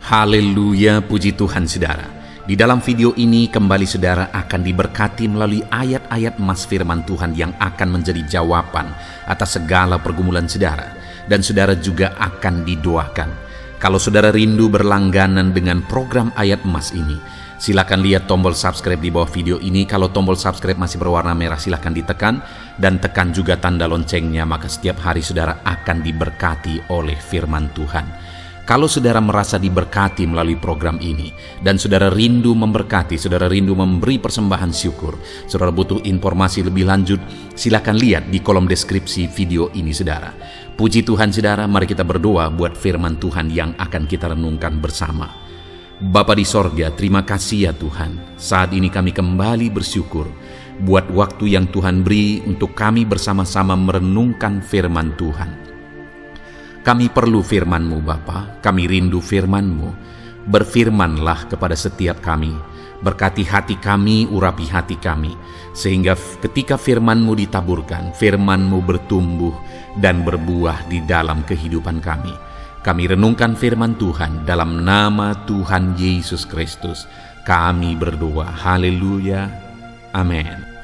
Haleluya, puji Tuhan saudara. Di dalam video ini kembali saudara akan diberkati melalui ayat-ayat emas firman Tuhan yang akan menjadi jawaban atas segala pergumulan saudara. Dan saudara juga akan didoakan. Kalau saudara rindu berlangganan dengan program ayat emas ini, silakan lihat tombol subscribe di bawah video ini. Kalau tombol subscribe masih berwarna merah, silakan ditekan dan tekan juga tanda loncengnya, maka setiap hari saudara akan diberkati oleh firman Tuhan. Kalau saudara merasa diberkati melalui program ini dan saudara rindu memberkati, saudara rindu memberi persembahan syukur, saudara butuh informasi lebih lanjut, silakan lihat di kolom deskripsi video ini saudara. Puji Tuhan saudara, mari kita berdoa buat firman Tuhan yang akan kita renungkan bersama. Bapa di sorga, terima kasih ya Tuhan. Saat ini kami kembali bersyukur buat waktu yang Tuhan beri untuk kami bersama-sama merenungkan firman Tuhan. Kami perlu firman-Mu Bapa, kami rindu firman-Mu. Berfirmanlah kepada setiap kami, berkati hati kami, urapi hati kami, sehingga ketika firman-Mu ditaburkan, firman-Mu bertumbuh dan berbuah di dalam kehidupan kami. Kami renungkan firman Tuhan dalam nama Tuhan Yesus Kristus. Kami berdoa, haleluya, amin.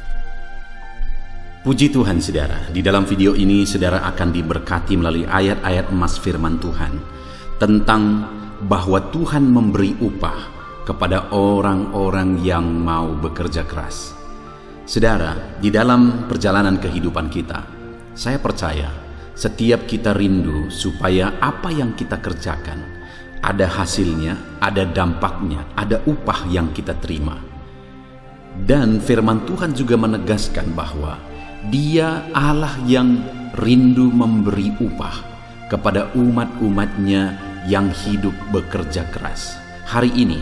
Puji Tuhan saudara, di dalam video ini saudara akan diberkati melalui ayat-ayat emas firman Tuhan tentang bahwa Tuhan memberi upah kepada orang-orang yang mau bekerja keras. Saudara, di dalam perjalanan kehidupan kita, saya percaya setiap kita rindu supaya apa yang kita kerjakan ada hasilnya, ada dampaknya, ada upah yang kita terima. Dan firman Tuhan juga menegaskan bahwa Dia Allah yang rindu memberi upah kepada umat-umatnya yang hidup bekerja keras. Hari ini,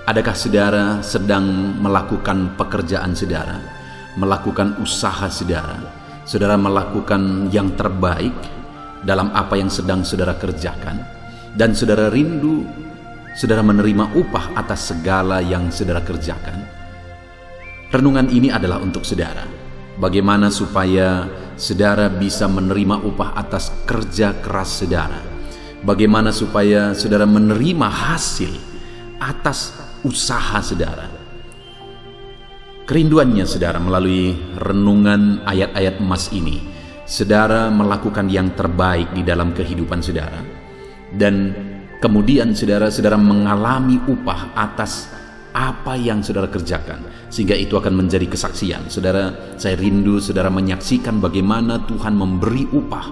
adakah saudara sedang melakukan pekerjaan saudara, melakukan usaha saudara, saudara melakukan yang terbaik dalam apa yang sedang saudara kerjakan, dan saudara rindu saudara menerima upah atas segala yang saudara kerjakan? Renungan ini adalah untuk saudara. Bagaimana supaya saudara bisa menerima upah atas kerja keras saudara? Bagaimana supaya saudara menerima hasil atas usaha saudara? Kerinduannya saudara melalui renungan ayat-ayat emas ini, saudara melakukan yang terbaik di dalam kehidupan saudara. Dan kemudian saudara mengalami upah atas apa yang saudara kerjakan, sehingga itu akan menjadi kesaksian. Saudara, saya rindu saudara menyaksikan bagaimana Tuhan memberi upah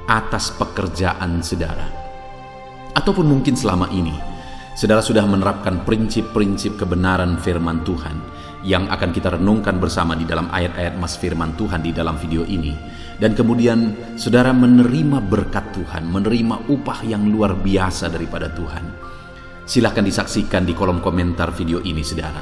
atas pekerjaan saudara. Ataupun mungkin selama ini saudara sudah menerapkan prinsip-prinsip kebenaran firman Tuhan yang akan kita renungkan bersama di dalam ayat-ayat emas firman Tuhan di dalam video ini. Dan kemudian saudara menerima berkat Tuhan, menerima upah yang luar biasa daripada Tuhan. Silahkan disaksikan di kolom komentar video ini saudara,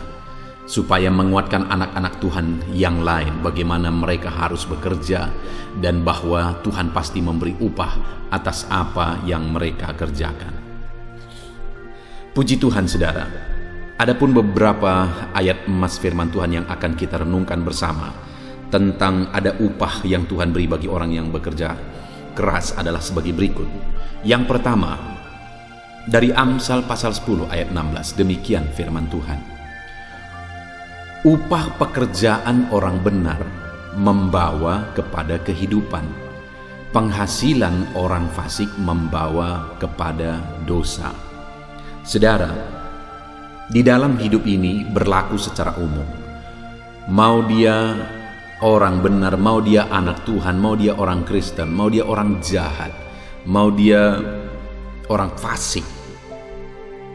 supaya menguatkan anak-anak Tuhan yang lain bagaimana mereka harus bekerja dan bahwa Tuhan pasti memberi upah atas apa yang mereka kerjakan. Puji Tuhan saudara, adapun beberapa ayat emas firman Tuhan yang akan kita renungkan bersama tentang ada upah yang Tuhan beri bagi orang yang bekerja keras adalah sebagai berikut. Yang pertama, dari Amsal pasal 10 ayat 16, demikian firman Tuhan. Upah pekerjaan orang benar membawa kepada kehidupan. Penghasilan orang fasik membawa kepada dosa. Saudara, di dalam hidup ini berlaku secara umum. Mau dia orang benar, mau dia anak Tuhan, mau dia orang Kristen, mau dia orang jahat, mau dia orang fasik,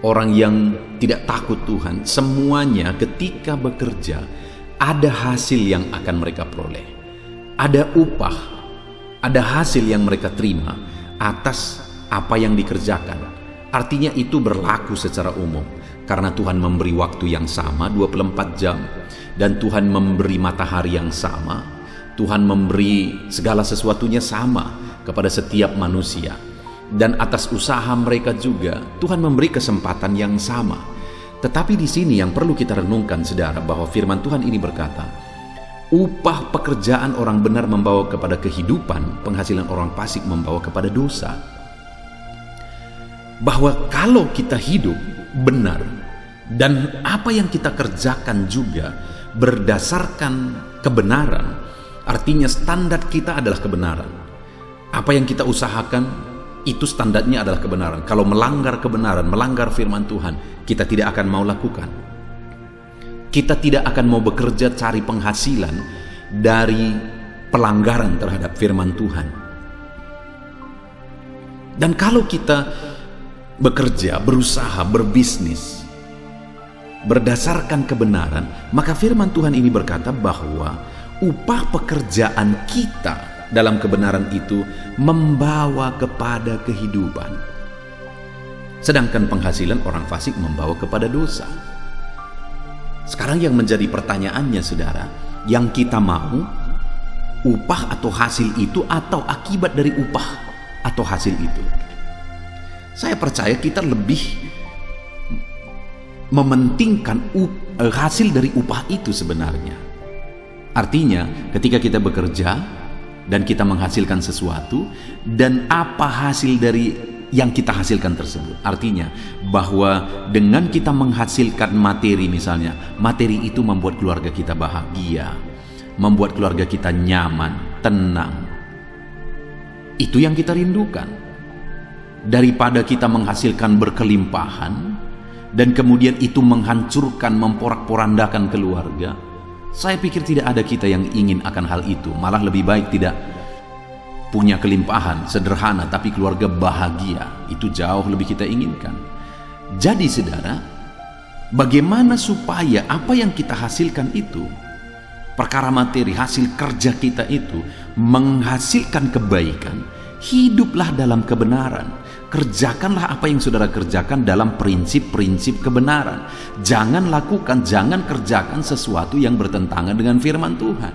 orang yang tidak takut Tuhan, semuanya ketika bekerja ada hasil yang akan mereka peroleh. Ada upah, ada hasil yang mereka terima atas apa yang dikerjakan. Artinya itu berlaku secara umum, karena Tuhan memberi waktu yang sama 24 jam, dan Tuhan memberi matahari yang sama. Tuhan memberi segala sesuatunya sama kepada setiap manusia. Dan atas usaha mereka juga Tuhan memberi kesempatan yang sama. Tetapi di sini yang perlu kita renungkan saudara, bahwa firman Tuhan ini berkata, upah pekerjaan orang benar membawa kepada kehidupan, penghasilan orang fasik membawa kepada dosa. bahwa kalau kita hidup benar dan apa yang kita kerjakan juga berdasarkan kebenaran, artinya standar kita adalah kebenaran. Apa yang kita usahakan itu standarnya adalah kebenaran. Kalau melanggar kebenaran, melanggar firman Tuhan, kita tidak akan mau lakukan. Kita tidak akan mau bekerja cari penghasilan dari pelanggaran terhadap firman Tuhan. Dan kalau kita bekerja, berusaha, berbisnis berdasarkan kebenaran, maka firman Tuhan ini berkata bahwa upah pekerjaan kita dalam kebenaran itu membawa kepada kehidupan. Sedangkan penghasilan orang fasik membawa kepada dosa. Sekarang yang menjadi pertanyaannya, saudara, yang kita mau upah atau hasil itu atau akibat dari upah atau hasil itu? Saya percaya kita lebih mementingkan hasil dari upah itu sebenarnya. Artinya ketika kita bekerja dan kita menghasilkan sesuatu, dan apa hasil dari yang kita hasilkan tersebut. Artinya bahwa dengan kita menghasilkan materi, misalnya materi itu membuat keluarga kita bahagia, membuat keluarga kita nyaman, tenang. Itu yang kita rindukan. Daripada kita menghasilkan berkelimpahan dan kemudian itu menghancurkan, memporak-porandakan keluarga, saya pikir tidak ada kita yang ingin akan hal itu. Malah lebih baik tidak punya kelimpahan, sederhana, tapi keluarga bahagia. Itu jauh lebih kita inginkan. Jadi saudara, bagaimana supaya apa yang kita hasilkan itu, perkara materi, hasil kerja kita itu menghasilkan kebaikan? Hiduplah dalam kebenaran. Kerjakanlah apa yang saudara kerjakan dalam prinsip-prinsip kebenaran. Jangan lakukan, jangan kerjakan sesuatu yang bertentangan dengan firman Tuhan.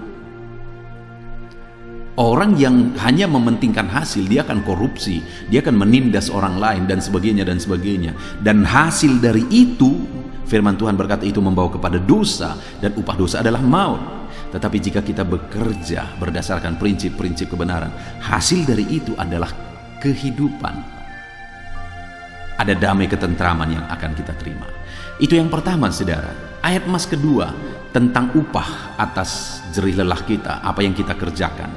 Orang yang hanya mementingkan hasil, dia akan korupsi, dia akan menindas orang lain dan sebagainya dan sebagainya. Dan hasil dari itu, firman Tuhan berkata itu membawa kepada dosa, dan upah dosa adalah maut. Tetapi jika kita bekerja berdasarkan prinsip-prinsip kebenaran, hasil dari itu adalah kehidupan. Ada damai ketentraman yang akan kita terima. Itu yang pertama, saudara. Ayat emas kedua tentang upah atas jerih lelah kita, apa yang kita kerjakan,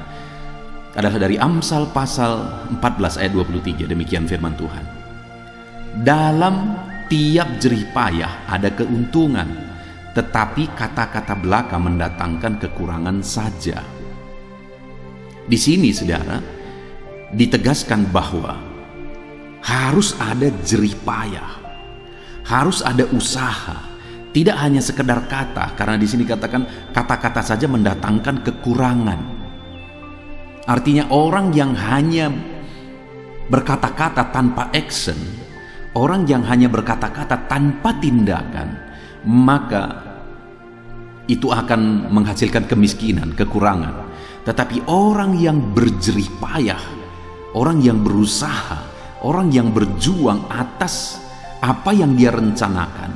adalah dari Amsal pasal 14 ayat 23. Demikian firman Tuhan. Dalam tiap jerih payah ada keuntungan, tetapi kata-kata belaka mendatangkan kekurangan saja. Di sini, saudara, ditegaskan bahwa harus ada jerih payah, harus ada usaha, tidak hanya sekedar kata, karena di sini katakan kata-kata saja mendatangkan kekurangan. Artinya orang yang hanya berkata-kata tanpa action, orang yang hanya berkata-kata tanpa tindakan, maka itu akan menghasilkan kemiskinan, kekurangan. Tetapi orang yang berjerih payah, orang yang berusaha, orang yang berjuang atas apa yang dia rencanakan,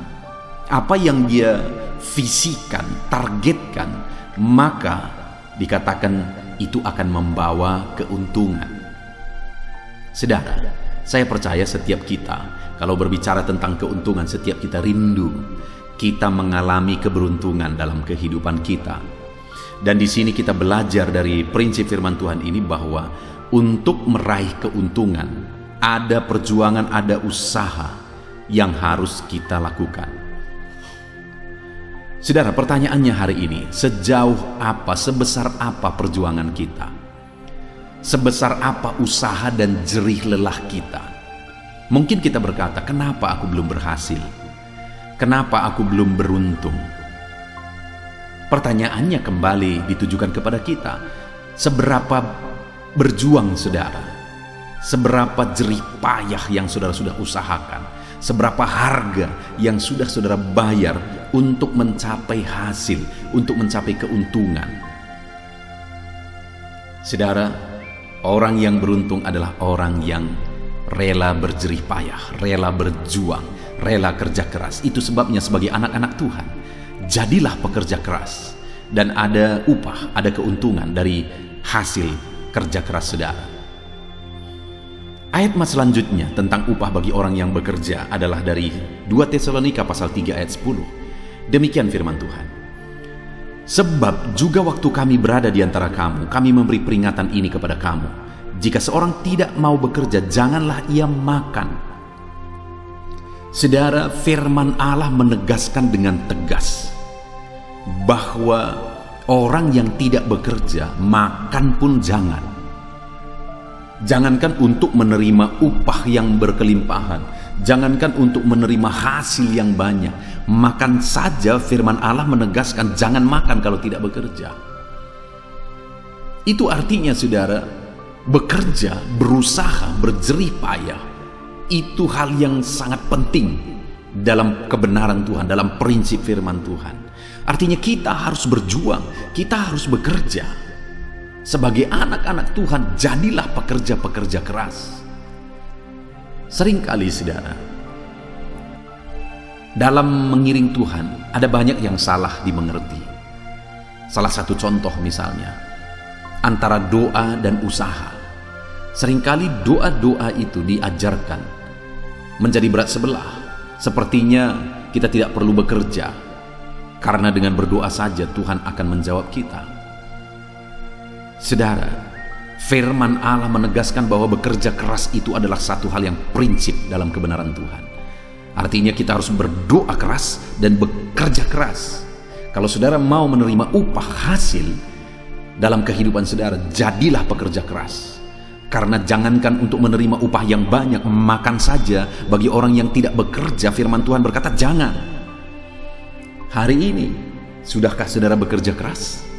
apa yang dia visikan, targetkan, maka dikatakan itu akan membawa keuntungan. Saudara, saya percaya setiap kita, kalau berbicara tentang keuntungan, setiap kita rindu kita mengalami keberuntungan dalam kehidupan kita. Dan di sini kita belajar dari prinsip firman Tuhan ini bahwa untuk meraih keuntungan ada perjuangan, ada usaha yang harus kita lakukan. Saudara, pertanyaannya hari ini, sejauh apa, sebesar apa perjuangan kita? Sebesar apa usaha dan jerih lelah kita? Mungkin kita berkata, kenapa aku belum berhasil? Kenapa aku belum beruntung? Pertanyaannya kembali ditujukan kepada kita. Seberapa berjuang saudara? Seberapa jerih payah yang saudara sudah usahakan? Seberapa harga yang sudah saudara bayar untuk mencapai hasil, untuk mencapai keuntungan? Saudara, orang yang beruntung adalah orang yang rela berjerih payah, rela berjuang, rela kerja keras. Itu sebabnya sebagai anak-anak Tuhan, jadilah pekerja keras, dan ada upah, ada keuntungan dari hasil kerja keras saudara. Ayat selanjutnya tentang upah bagi orang yang bekerja adalah dari 2 Tesalonika pasal 3 ayat 10. Demikian firman Tuhan. Sebab juga waktu kami berada di antara kamu, kami memberi peringatan ini kepada kamu. Jika seorang tidak mau bekerja, janganlah ia makan. Saudara, firman Allah menegaskan dengan tegas bahwa orang yang tidak bekerja, makan pun jangan. Jangankan untuk menerima upah yang berkelimpahan, jangankan untuk menerima hasil yang banyak, makan saja firman Allah menegaskan jangan makan kalau tidak bekerja. Itu artinya saudara, bekerja, berusaha, berjerih payah, itu hal yang sangat penting dalam kebenaran Tuhan, dalam prinsip firman Tuhan. Artinya kita harus berjuang, kita harus bekerja. Sebagai anak-anak Tuhan, jadilah pekerja-pekerja keras. Seringkali saudara, dalam mengiring Tuhan ada banyak yang salah dimengerti. Salah satu contoh misalnya antara doa dan usaha. Seringkali doa-doa itu diajarkan menjadi berat sebelah. Sepertinya kita tidak perlu bekerja, karena dengan berdoa saja Tuhan akan menjawab kita. Saudara, firman Allah menegaskan bahwa bekerja keras itu adalah satu hal yang prinsip dalam kebenaran Tuhan. Artinya kita harus berdoa keras dan bekerja keras. Kalau saudara mau menerima upah hasil dalam kehidupan saudara, jadilah pekerja keras. Karena jangankan untuk menerima upah yang banyak, makan saja bagi orang yang tidak bekerja, firman Tuhan berkata jangan. Hari ini, sudahkah saudara bekerja keras?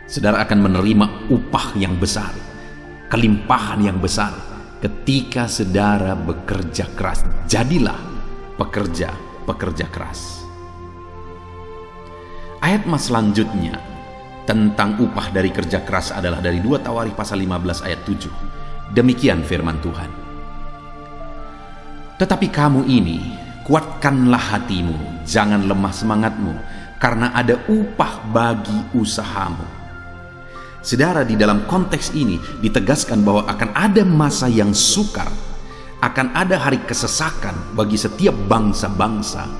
Saudara akan menerima upah yang besar, kelimpahan yang besar ketika saudara bekerja keras. Jadilah pekerja keras. Ayat selanjutnya tentang upah dari kerja keras adalah dari 2 Tawarikh pasal 15 ayat 7. Demikian firman Tuhan. Tetapi kamu ini, kuatkanlah hatimu, jangan lemah semangatmu, karena ada upah bagi usahamu. Saudara, di dalam konteks ini ditegaskan bahwa akan ada masa yang sukar, akan ada hari kesesakan bagi setiap bangsa-bangsa.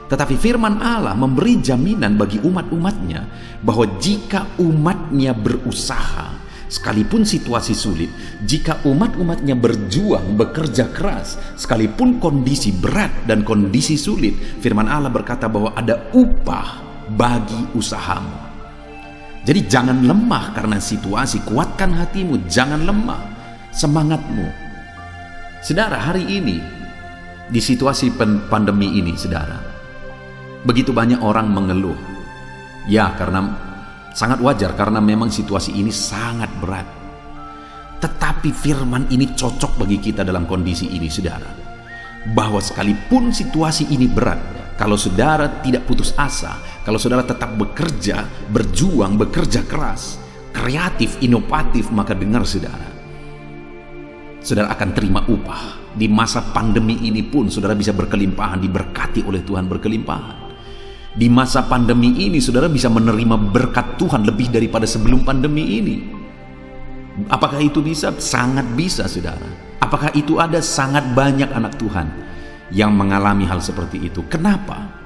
Tetapi firman Allah memberi jaminan bagi umat-umatnya bahwa jika umatnya berusaha, sekalipun situasi sulit, jika umat-umatnya berjuang, bekerja keras, sekalipun kondisi berat dan kondisi sulit, firman Allah berkata bahwa ada upah bagi usahamu. Jadi jangan lemah karena situasi, kuatkan hatimu, jangan lemah semangatmu. Saudara, hari ini di situasi pandemi ini, saudara, begitu banyak orang mengeluh. Ya, karena sangat wajar, karena memang situasi ini sangat berat. Tetapi firman ini cocok bagi kita dalam kondisi ini, saudara, bahwa sekalipun situasi ini berat, kalau saudara tidak putus asa, kalau saudara tetap bekerja, berjuang, bekerja keras, kreatif, inovatif, maka dengar saudara, saudara akan terima upah. Di masa pandemi ini pun saudara bisa berkelimpahan, diberkati oleh Tuhan berkelimpahan. Di masa pandemi ini saudara bisa menerima berkat Tuhan lebih daripada sebelum pandemi ini. Apakah itu bisa? Sangat bisa, saudara. Apakah itu ada? Sangat banyak anak Tuhan yang mengalami hal seperti itu. Kenapa?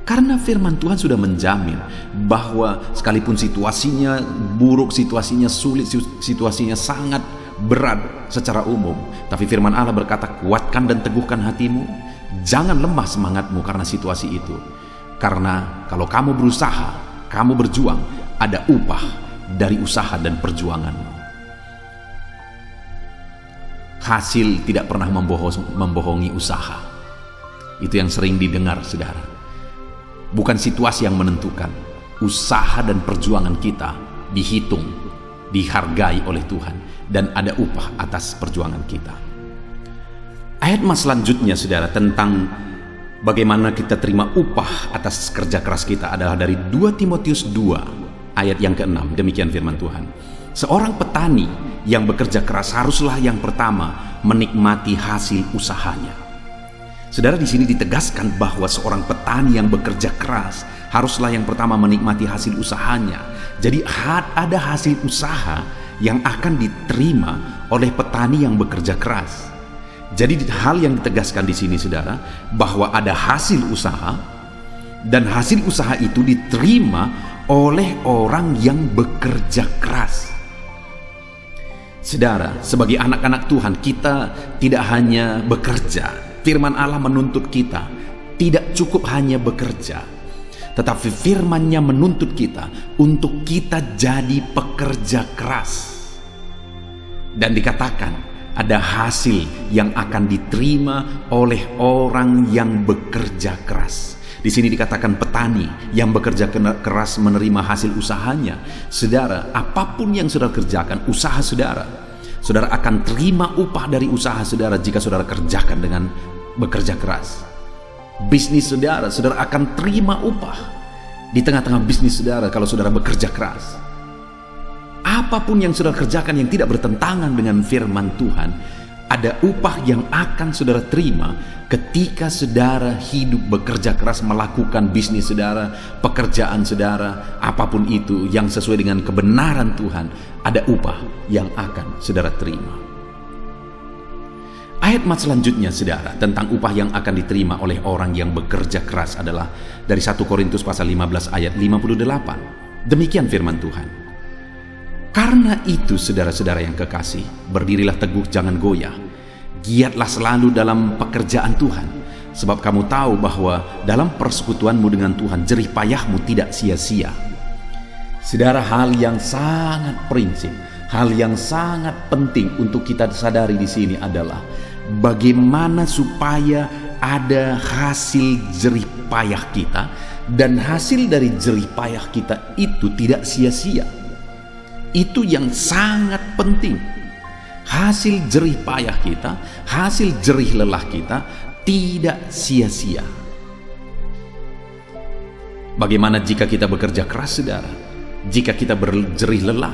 Karena firman Tuhan sudah menjamin bahwa sekalipun situasinya buruk, situasinya sulit, situasinya sangat berat secara umum, tapi firman Allah berkata, kuatkan dan teguhkan hatimu, jangan lemah semangatmu karena situasi itu. Karena kalau kamu berusaha, kamu berjuang, ada upah dari usaha dan perjuanganmu. Hasil tidak pernah membohongi usaha. Itu yang sering didengar, saudara. Bukan situasi yang menentukan. Usaha dan perjuangan kita dihitung, dihargai oleh Tuhan, dan ada upah atas perjuangan kita. Ayat selanjutnya, saudara, tentang bagaimana kita terima upah atas kerja keras kita adalah dari 2 Timotius 2 ayat yang ke-6. Demikian firman Tuhan. Seorang petani yang bekerja keras haruslah yang pertama menikmati hasil usahanya. Saudara, di sini ditegaskan bahwa seorang petani yang bekerja keras haruslah yang pertama menikmati hasil usahanya. Jadi ada hasil usaha yang akan diterima oleh petani yang bekerja keras. Jadi hal yang ditegaskan di sini saudara, bahwa ada hasil usaha, dan hasil usaha itu diterima oleh orang yang bekerja keras. Saudara, sebagai anak-anak Tuhan, kita tidak hanya bekerja. Firman Allah menuntut kita tidak cukup hanya bekerja, tetapi firman-Nya menuntut kita untuk kita jadi pekerja keras. Dan dikatakan ada hasil yang akan diterima oleh orang yang bekerja keras. Di sini dikatakan petani yang bekerja keras menerima hasil usahanya. Saudara, apapun yang saudara kerjakan, usaha saudara, saudara akan terima upah dari usaha saudara jika saudara kerjakan dengan bekerja keras. Bisnis saudara, saudara akan terima upah di tengah-tengah bisnis saudara kalau saudara bekerja keras. Apapun yang saudara kerjakan yang tidak bertentangan dengan firman Tuhan, ada upah yang akan saudara terima ketika saudara hidup bekerja keras melakukan bisnis saudara, pekerjaan saudara, apapun itu yang sesuai dengan kebenaran Tuhan, ada upah yang akan saudara terima. Ayat selanjutnya saudara tentang upah yang akan diterima oleh orang yang bekerja keras adalah dari 1 Korintus pasal 15 ayat 58. Demikian firman Tuhan. Karena itu saudara-saudara yang kekasih, berdirilah teguh, jangan goyah. Giatlah selalu dalam pekerjaan Tuhan, sebab kamu tahu bahwa dalam persekutuanmu dengan Tuhan jerih payahmu tidak sia-sia. Saudara, hal yang sangat prinsip, hal yang sangat penting untuk kita sadari di sini adalah bagaimana supaya ada hasil jerih payah kita, dan hasil dari jerih payah kita itu tidak sia-sia. Itu yang sangat penting. Hasil jerih payah kita, hasil jerih lelah kita tidak sia-sia. Bagaimana jika kita bekerja keras saudara? Jika kita berjerih lelah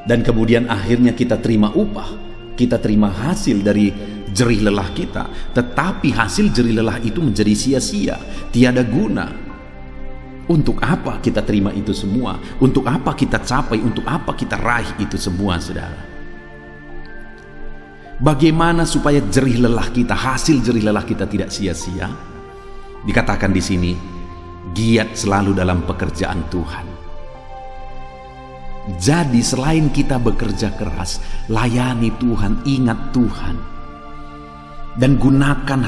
dan kemudian akhirnya kita terima upah, kita terima hasil dari jerih lelah kita, tetapi hasil jerih lelah itu menjadi sia-sia, tiada guna. Untuk apa kita terima itu semua? Untuk apa kita capai? Untuk apa kita raih itu semua, saudara? Bagaimana supaya jerih lelah kita, hasil jerih lelah kita tidak sia-sia? Dikatakan di sini, giat selalu dalam pekerjaan Tuhan. Jadi selain kita bekerja keras, layani Tuhan, ingat Tuhan. Dan gunakan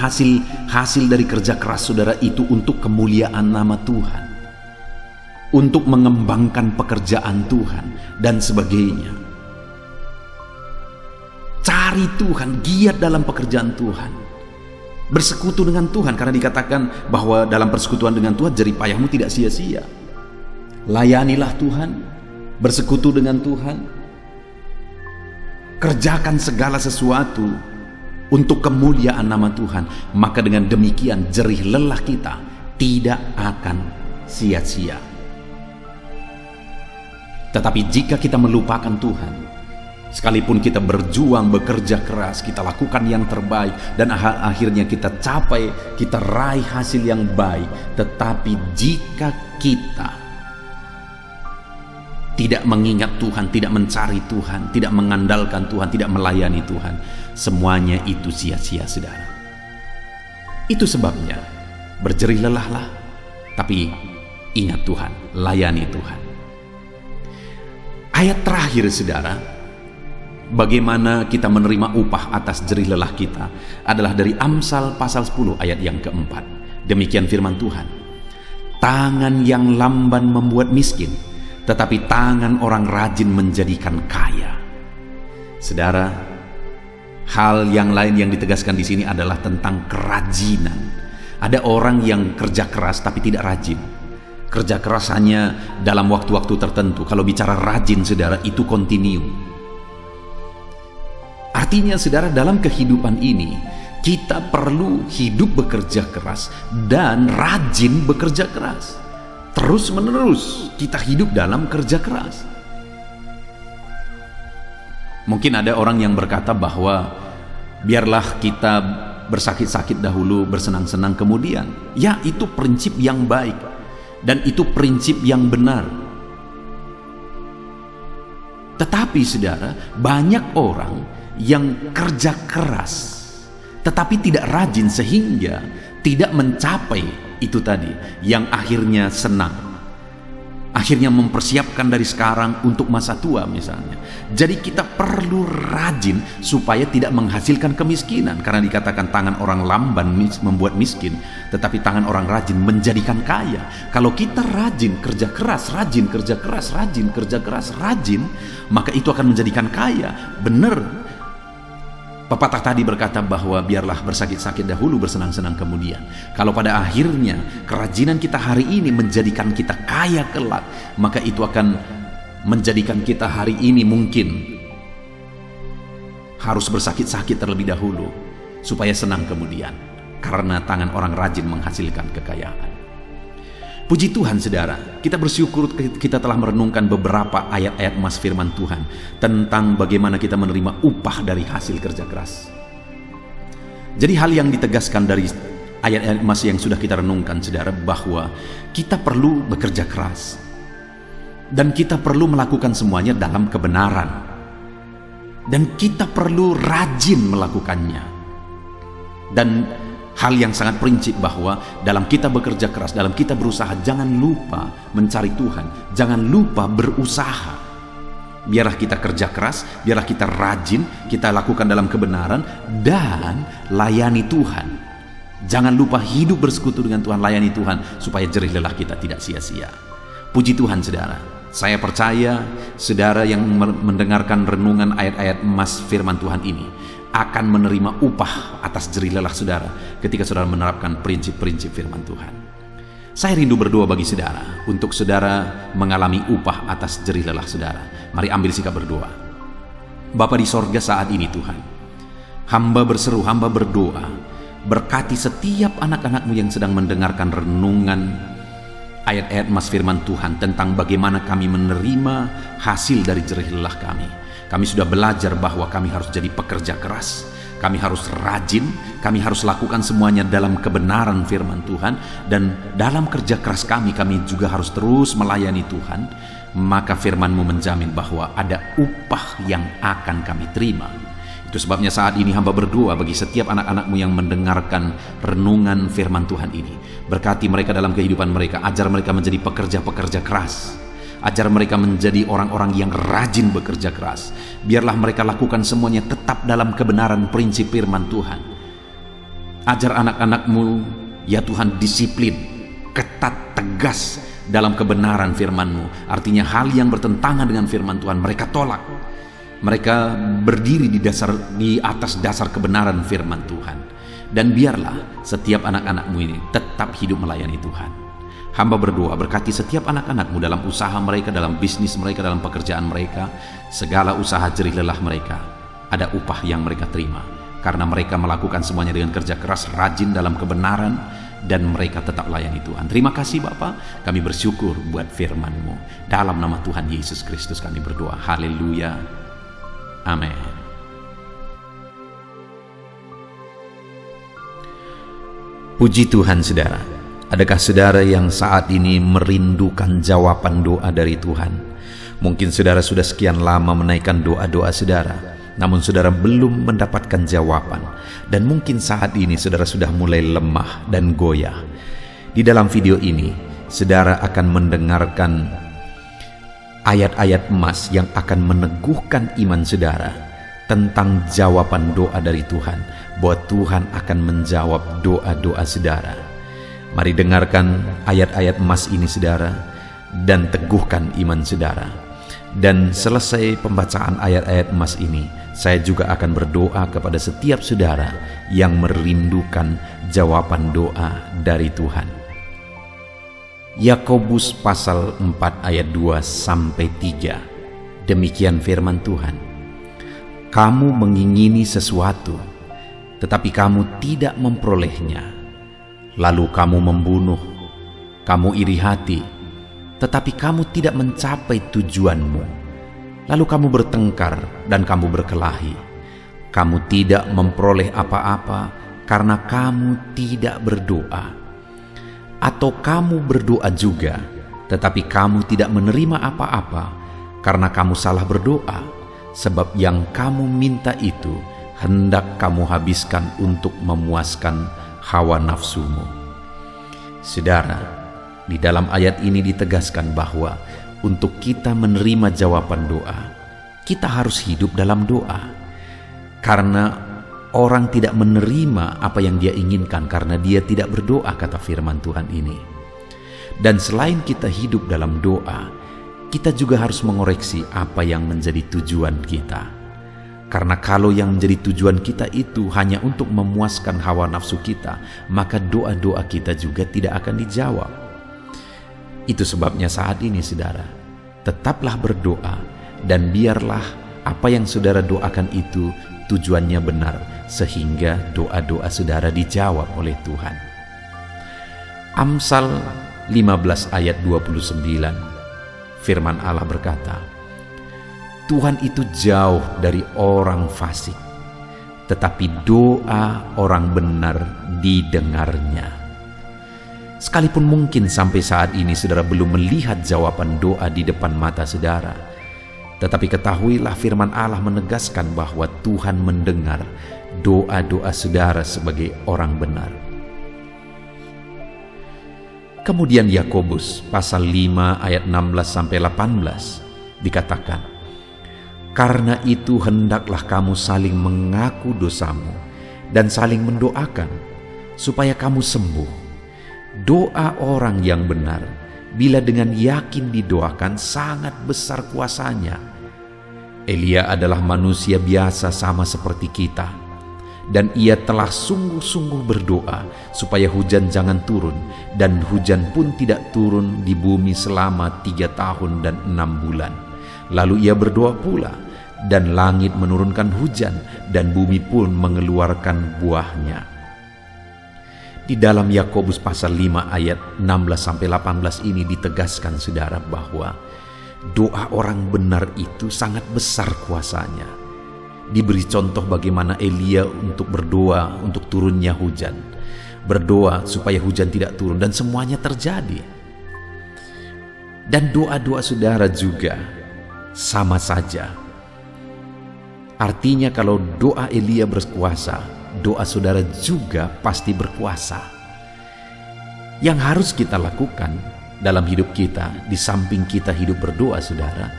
hasil dari kerja keras saudara itu untuk kemuliaan nama Tuhan, untuk mengembangkan pekerjaan Tuhan dan sebagainya. Cari Tuhan, giat dalam pekerjaan Tuhan, bersekutu dengan Tuhan, karena dikatakan bahwa dalam persekutuan dengan Tuhan jerih payahmu tidak sia-sia. Layanilah Tuhan, bersekutu dengan Tuhan, kerjakan segala sesuatu untuk kemuliaan nama Tuhan, maka dengan demikian jerih lelah kita tidak akan sia-sia. Tetapi jika kita melupakan Tuhan, sekalipun kita berjuang, bekerja keras, kita lakukan yang terbaik, dan akhirnya kita capai, kita raih hasil yang baik, tetapi jika kita tidak mengingat Tuhan, tidak mencari Tuhan, tidak mengandalkan Tuhan, tidak melayani Tuhan, semuanya itu sia-sia, saudara. Itu sebabnya berjerih lelahlah, tapi ingat Tuhan, layani Tuhan. Ayat terakhir saudara, bagaimana kita menerima upah atas jerih lelah kita adalah dari Amsal pasal 10 ayat yang keempat. Demikian firman Tuhan. Tangan yang lamban membuat miskin, tetapi tangan orang rajin menjadikan kaya. Saudara, hal yang lain yang ditegaskan di sini adalah tentang kerajinan. Ada orang yang kerja keras tapi tidak rajin. Kerja keras hanya dalam waktu-waktu tertentu. Kalau bicara rajin saudara, itu kontinu. Artinya saudara, dalam kehidupan ini kita perlu hidup bekerja keras dan rajin bekerja keras. Terus menerus kita hidup dalam kerja keras. Mungkin ada orang yang berkata bahwa biarlah kita bersakit-sakit dahulu, bersenang-senang kemudian. Ya, itu prinsip yang baik dan itu prinsip yang benar. Tetapi saudara, banyak orang yang kerja keras tetapi tidak rajin sehingga tidak mencapai itu tadi, yang akhirnya senang, akhirnya mempersiapkan dari sekarang untuk masa tua misalnya. Jadi kita perlu rajin supaya tidak menghasilkan kemiskinan, karena dikatakan tangan orang lamban membuat miskin, tetapi tangan orang rajin menjadikan kaya. Kalau kita rajin kerja keras, rajin kerja keras, rajin kerja keras, rajin, maka itu akan menjadikan kaya. Benar pepatah tadi berkata bahwa biarlah bersakit-sakit dahulu, bersenang-senang kemudian. Kalau pada akhirnya kerajinan kita hari ini menjadikan kita kaya kelak, maka itu akan menjadikan kita hari ini mungkin harus bersakit-sakit terlebih dahulu supaya senang kemudian, karena tangan orang rajin menghasilkan kekayaan. Puji Tuhan saudara, kita bersyukur kita telah merenungkan beberapa ayat-ayat emas firman Tuhan tentang bagaimana kita menerima upah dari hasil kerja keras. Jadi hal yang ditegaskan dari ayat-ayat emas yang sudah kita renungkan saudara, bahwa kita perlu bekerja keras dan kita perlu melakukan semuanya dalam kebenaran, dan kita perlu rajin melakukannya. Dan hal yang sangat prinsip bahwa dalam kita bekerja keras, dalam kita berusaha, jangan lupa mencari Tuhan, jangan lupa berusaha. Biarlah kita kerja keras, biarlah kita rajin, kita lakukan dalam kebenaran dan layani Tuhan. Jangan lupa hidup bersekutu dengan Tuhan, layani Tuhan, supaya jerih lelah kita tidak sia-sia. Puji Tuhan saudara, saya percaya saudara yang mendengarkan renungan ayat-ayat emas firman Tuhan ini akan menerima upah atas jerih lelah saudara ketika saudara menerapkan prinsip-prinsip firman Tuhan. Saya rindu berdoa bagi saudara, untuk saudara mengalami upah atas jerih lelah saudara. Mari ambil sikap berdoa. Bapa di sorga, saat ini Tuhan, hamba berseru, hamba berdoa, berkati setiap anak-anak-Mu yang sedang mendengarkan renungan ayat-ayat emas firman Tuhan tentang bagaimana kami menerima hasil dari jerih lelah kami. Kami sudah belajar bahwa kami harus jadi pekerja keras, kami harus rajin, kami harus lakukan semuanya dalam kebenaran firman Tuhan, dan dalam kerja keras kami juga harus terus melayani Tuhan. Maka firman-Mu menjamin bahwa ada upah yang akan kami terima. Itu sebabnya saat ini hamba berdoa bagi setiap anak-anak-Mu yang mendengarkan renungan firman Tuhan ini. Berkati mereka dalam kehidupan mereka, ajar mereka menjadi pekerja-pekerja keras, ajar mereka menjadi orang-orang yang rajin bekerja keras. Biarlah mereka lakukan semuanya tetap dalam kebenaran prinsip firman Tuhan. Ajar anak-anak-Mu ya Tuhan disiplin, ketat, tegas dalam kebenaran firman-Mu. Artinya hal yang bertentangan dengan firman Tuhan mereka tolak. Mereka berdiri di atas dasar kebenaran firman Tuhan. Dan biarlah setiap anak-anak-Mu ini tetap hidup melayani Tuhan. Hamba berdoa, berkati setiap anak-anak-Mu dalam usaha mereka, dalam bisnis mereka, dalam pekerjaan mereka, segala usaha jerih lelah mereka, ada upah yang mereka terima, karena mereka melakukan semuanya dengan kerja keras, rajin dalam kebenaran, dan mereka tetap layani Tuhan. Terima kasih Bapa, kami bersyukur buat firman-Mu. Dalam nama Tuhan Yesus Kristus kami berdoa. Haleluya. Amin. Puji Tuhan saudara. Adakah saudara yang saat ini merindukan jawaban doa dari Tuhan? Mungkin saudara sudah sekian lama menaikkan doa-doa saudara, namun saudara belum mendapatkan jawaban. Dan mungkin saat ini saudara sudah mulai lemah dan goyah. Di dalam video ini, saudara akan mendengarkan ayat-ayat emas yang akan meneguhkan iman saudara tentang jawaban doa dari Tuhan, bahwa Tuhan akan menjawab doa-doa saudara. Mari dengarkan ayat-ayat emas ini saudara, dan teguhkan iman saudara. Dan selesai pembacaan ayat-ayat emas ini, saya juga akan berdoa kepada setiap saudara yang merindukan jawaban doa dari Tuhan. Yakobus pasal 4 ayat 2-3. Demikian firman Tuhan. Kamu mengingini sesuatu, tetapi kamu tidak memperolehnya. Lalu kamu membunuh, kamu iri hati, tetapi kamu tidak mencapai tujuanmu. Lalu kamu bertengkar dan kamu berkelahi. Kamu tidak memperoleh apa-apa karena kamu tidak berdoa. Atau kamu berdoa juga, tetapi kamu tidak menerima apa-apa karena kamu salah berdoa, sebab yang kamu minta itu hendak kamu habiskan untuk memuaskan hawa nafsumu. Saudara, di dalam ayat ini ditegaskan bahwa untuk kita menerima jawaban doa, kita harus hidup dalam doa. Karena orang tidak menerima apa yang dia inginkan karena dia tidak berdoa, kata firman Tuhan ini. Dan selain kita hidup dalam doa, kita juga harus mengoreksi apa yang menjadi tujuan kita. Karena kalau yang menjadi tujuan kita itu hanya untuk memuaskan hawa nafsu kita, maka doa-doa kita juga tidak akan dijawab. Itu sebabnya saat ini saudara, tetaplah berdoa dan biarlah apa yang saudara doakan itu tujuannya benar, sehingga doa-doa saudara dijawab oleh Tuhan. Amsal 15 ayat 29, firman Allah berkata, Tuhan itu jauh dari orang fasik, tetapi doa orang benar didengarnya. Sekalipun mungkin sampai saat ini saudara belum melihat jawaban doa di depan mata saudara, tetapi ketahuilah firman Allah menegaskan bahwa Tuhan mendengar doa-doa saudara sebagai orang benar. Kemudian Yakobus pasal 5 ayat 16-18 dikatakan, karena itu hendaklah kamu saling mengaku dosamu dan saling mendoakan supaya kamu sembuh. Doa orang yang benar bila dengan yakin didoakan sangat besar kuasanya. Elia adalah manusia biasa sama seperti kita, dan ia telah sungguh-sungguh berdoa supaya hujan jangan turun, dan hujan pun tidak turun di bumi selama 3 tahun dan 6 bulan. Lalu ia berdoa pula, dan langit menurunkan hujan, dan bumi pun mengeluarkan buahnya. Di dalam Yakobus pasal 5 ayat 16-18 ini ditegaskan saudara bahwa doa orang benar itu sangat besar kuasanya. Diberi contoh bagaimana Elia untuk berdoa untuk turunnya hujan, berdoa supaya hujan tidak turun, dan semuanya terjadi. Dan doa-doa saudara juga sama saja. Artinya kalau doa Elia berkuasa, doa saudara juga pasti berkuasa. Yang harus kita lakukan dalam hidup kita, di samping kita hidup berdoa saudara,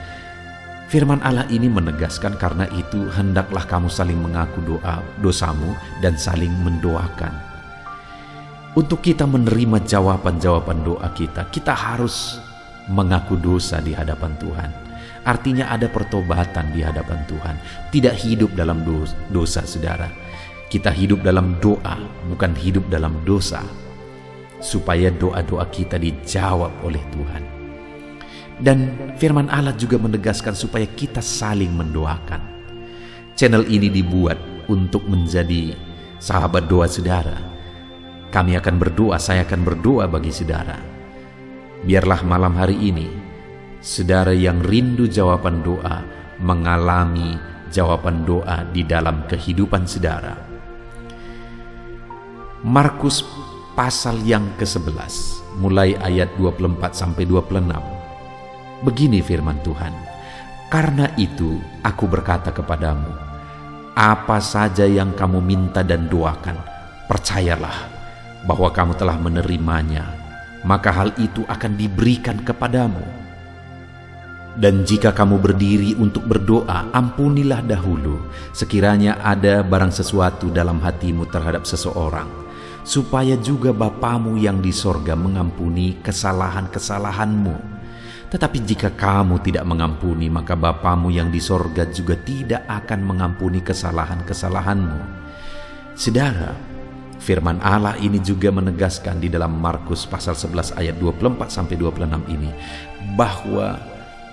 firman Allah ini menegaskan, karena itu hendaklah kamu saling mengaku dosamu dan saling mendoakan. Untuk kita menerima jawaban-jawaban doa kita, kita harus mengaku dosa di hadapan Tuhan. Artinya ada pertobatan di hadapan Tuhan. Tidak hidup dalam dosa saudara. Kita hidup dalam doa, bukan hidup dalam dosa, supaya doa-doa kita dijawab oleh Tuhan. Dan firman Allah juga menegaskan supaya kita saling mendoakan. Channel ini dibuat untuk menjadi sahabat doa saudara. Kami akan berdoa, saya akan berdoa bagi saudara. Biarlah malam hari ini, saudara yang rindu jawaban doa, mengalami jawaban doa di dalam kehidupan saudara. Markus pasal yang ke-11, mulai ayat 24-26. Begini firman Tuhan, karena itu aku berkata kepadamu, apa saja yang kamu minta dan doakan, percayalah bahwa kamu telah menerimanya, maka hal itu akan diberikan kepadamu. Dan jika kamu berdiri untuk berdoa, ampunilah dahulu sekiranya ada barang sesuatu dalam hatimu terhadap seseorang, supaya juga Bapamu yang di sorga mengampuni kesalahan-kesalahanmu. Tetapi jika kamu tidak mengampuni, maka Bapamu yang di sorga juga tidak akan mengampuni kesalahan-kesalahanmu. Saudara, firman Allah ini juga menegaskan di dalam Markus pasal 11 ayat 24-26 ini, bahwa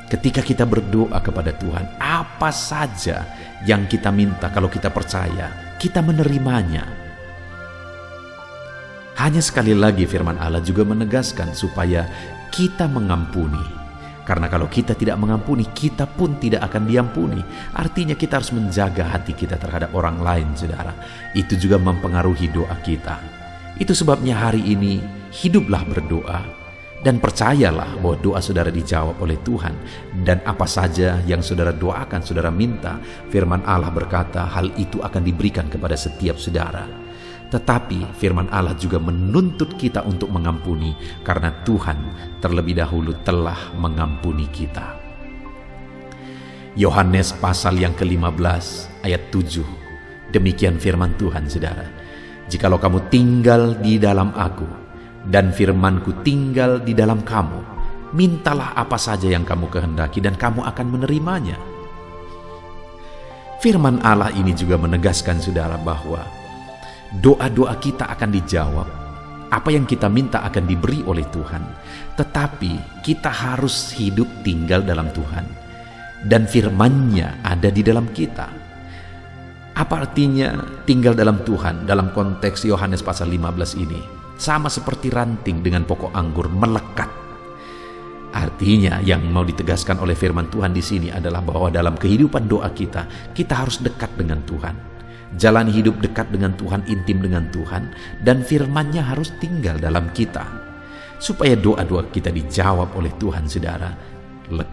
ketika kita berdoa kepada Tuhan, apa saja yang kita minta, kalau kita percaya, kita menerimanya. Hanya sekali lagi firman Allah juga menegaskan supaya kita mengampuni. Karena kalau kita tidak mengampuni, kita pun tidak akan diampuni. Artinya kita harus menjaga hati kita terhadap orang lain, saudara. Itu juga mempengaruhi doa kita. Itu sebabnya hari ini hiduplah berdoa Dan percayalah bahwa doa saudara dijawab oleh Tuhan. Dan apa saja yang saudara doakan, saudara minta, firman Allah berkata hal itu akan diberikan kepada setiap saudara. Tetapi firman Allah juga menuntut kita untuk mengampuni, karena Tuhan terlebih dahulu telah mengampuni kita. Yohanes pasal yang ke-15 ayat 7. Demikian firman Tuhan, saudara. Jikalau kamu tinggal di dalam aku, dan firman-Ku tinggal di dalam kamu, mintalah apa saja yang kamu kehendaki dan kamu akan menerimanya. Firman Allah ini juga menegaskan saudara bahwa doa-doa kita akan dijawab. Apa yang kita minta akan diberi oleh Tuhan. Tetapi kita harus hidup tinggal dalam Tuhan. Dan firman-Nya ada di dalam kita. Apa artinya tinggal dalam Tuhan dalam konteks Yohanes pasal 15 ini? Sama seperti ranting dengan pokok anggur melekat. Artinya yang mau ditegaskan oleh firman Tuhan di sini adalah bahwa dalam kehidupan doa kita harus dekat dengan Tuhan. Jalani hidup dekat dengan Tuhan, intim dengan Tuhan, dan firman-Nya harus tinggal dalam kita. Supaya doa-doa kita dijawab oleh Tuhan, saudara,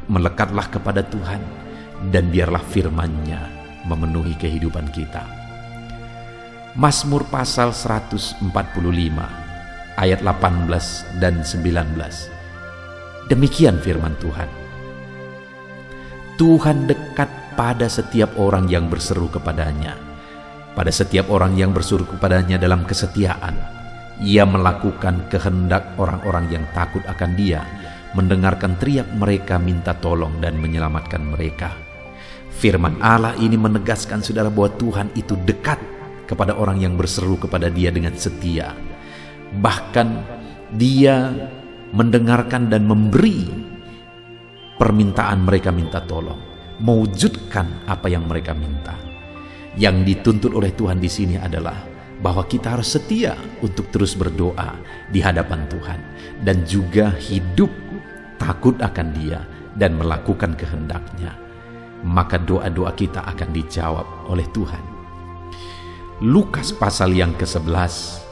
melekatlah kepada Tuhan, dan biarlah firman-Nya memenuhi kehidupan kita. Mazmur pasal 145 ayat 18 dan 19. Demikian firman Tuhan. Tuhan dekat pada setiap orang yang berseru kepadanya. Pada setiap orang yang berseru kepadanya dalam kesetiaan. Ia melakukan kehendak orang-orang yang takut akan Dia, mendengarkan teriak mereka minta tolong dan menyelamatkan mereka. Firman Allah ini menegaskan saudara bahwa Tuhan itu dekat kepada orang yang berseru kepada Dia dengan setia. Bahkan Dia mendengarkan dan memberi permintaan mereka minta tolong, mewujudkan apa yang mereka minta. Yang dituntut oleh Tuhan di sini adalah bahwa kita harus setia untuk terus berdoa di hadapan Tuhan dan juga hidup takut akan Dia dan melakukan kehendak-Nya. Maka doa-doa kita akan dijawab oleh Tuhan. Lukas pasal yang ke-11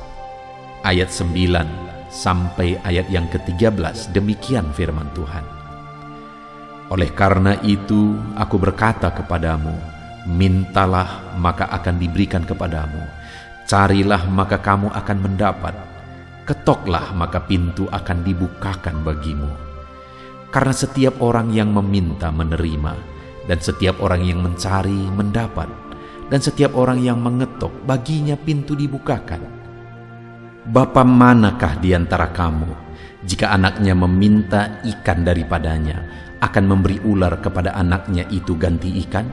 ayat 9 sampai ayat yang ke-13, demikian firman Tuhan. Oleh karena itu aku berkata kepadamu, mintalah maka akan diberikan kepadamu, carilah maka kamu akan mendapat, ketoklah maka pintu akan dibukakan bagimu. Karena setiap orang yang meminta menerima, dan setiap orang yang mencari mendapat, dan setiap orang yang mengetok baginya pintu dibukakan. Bapa manakah di antara kamu, jika anaknya meminta ikan daripadanya, akan memberi ular kepada anaknya itu ganti ikan?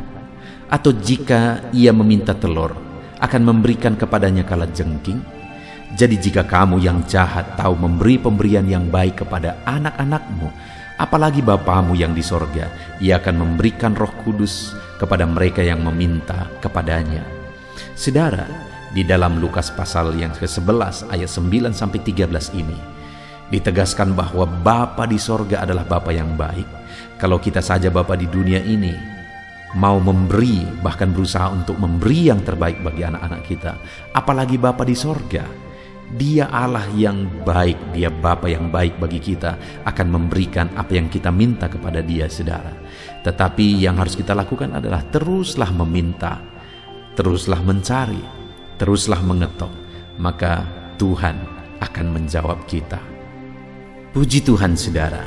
Atau jika ia meminta telur, akan memberikan kepadanya kalajengking? Jadi jika kamu yang jahat tahu memberi pemberian yang baik kepada anak-anakmu, apalagi Bapamu yang di sorga, Ia akan memberikan Roh Kudus kepada mereka yang meminta kepadanya. Saudara, di dalam Lukas pasal yang ke-11 ayat 9 sampai 13 ini ditegaskan bahwa Bapa di sorga adalah Bapa yang baik. Kalau kita saja Bapa di dunia ini mau memberi, bahkan berusaha untuk memberi yang terbaik bagi anak-anak kita, apalagi Bapa di sorga. Dia Allah yang baik, Dia Bapa yang baik bagi kita, akan memberikan apa yang kita minta kepada Dia, saudara. Tetapi yang harus kita lakukan adalah teruslah meminta, teruslah mencari, teruslah mengetok, maka Tuhan akan menjawab kita. Puji Tuhan, saudara.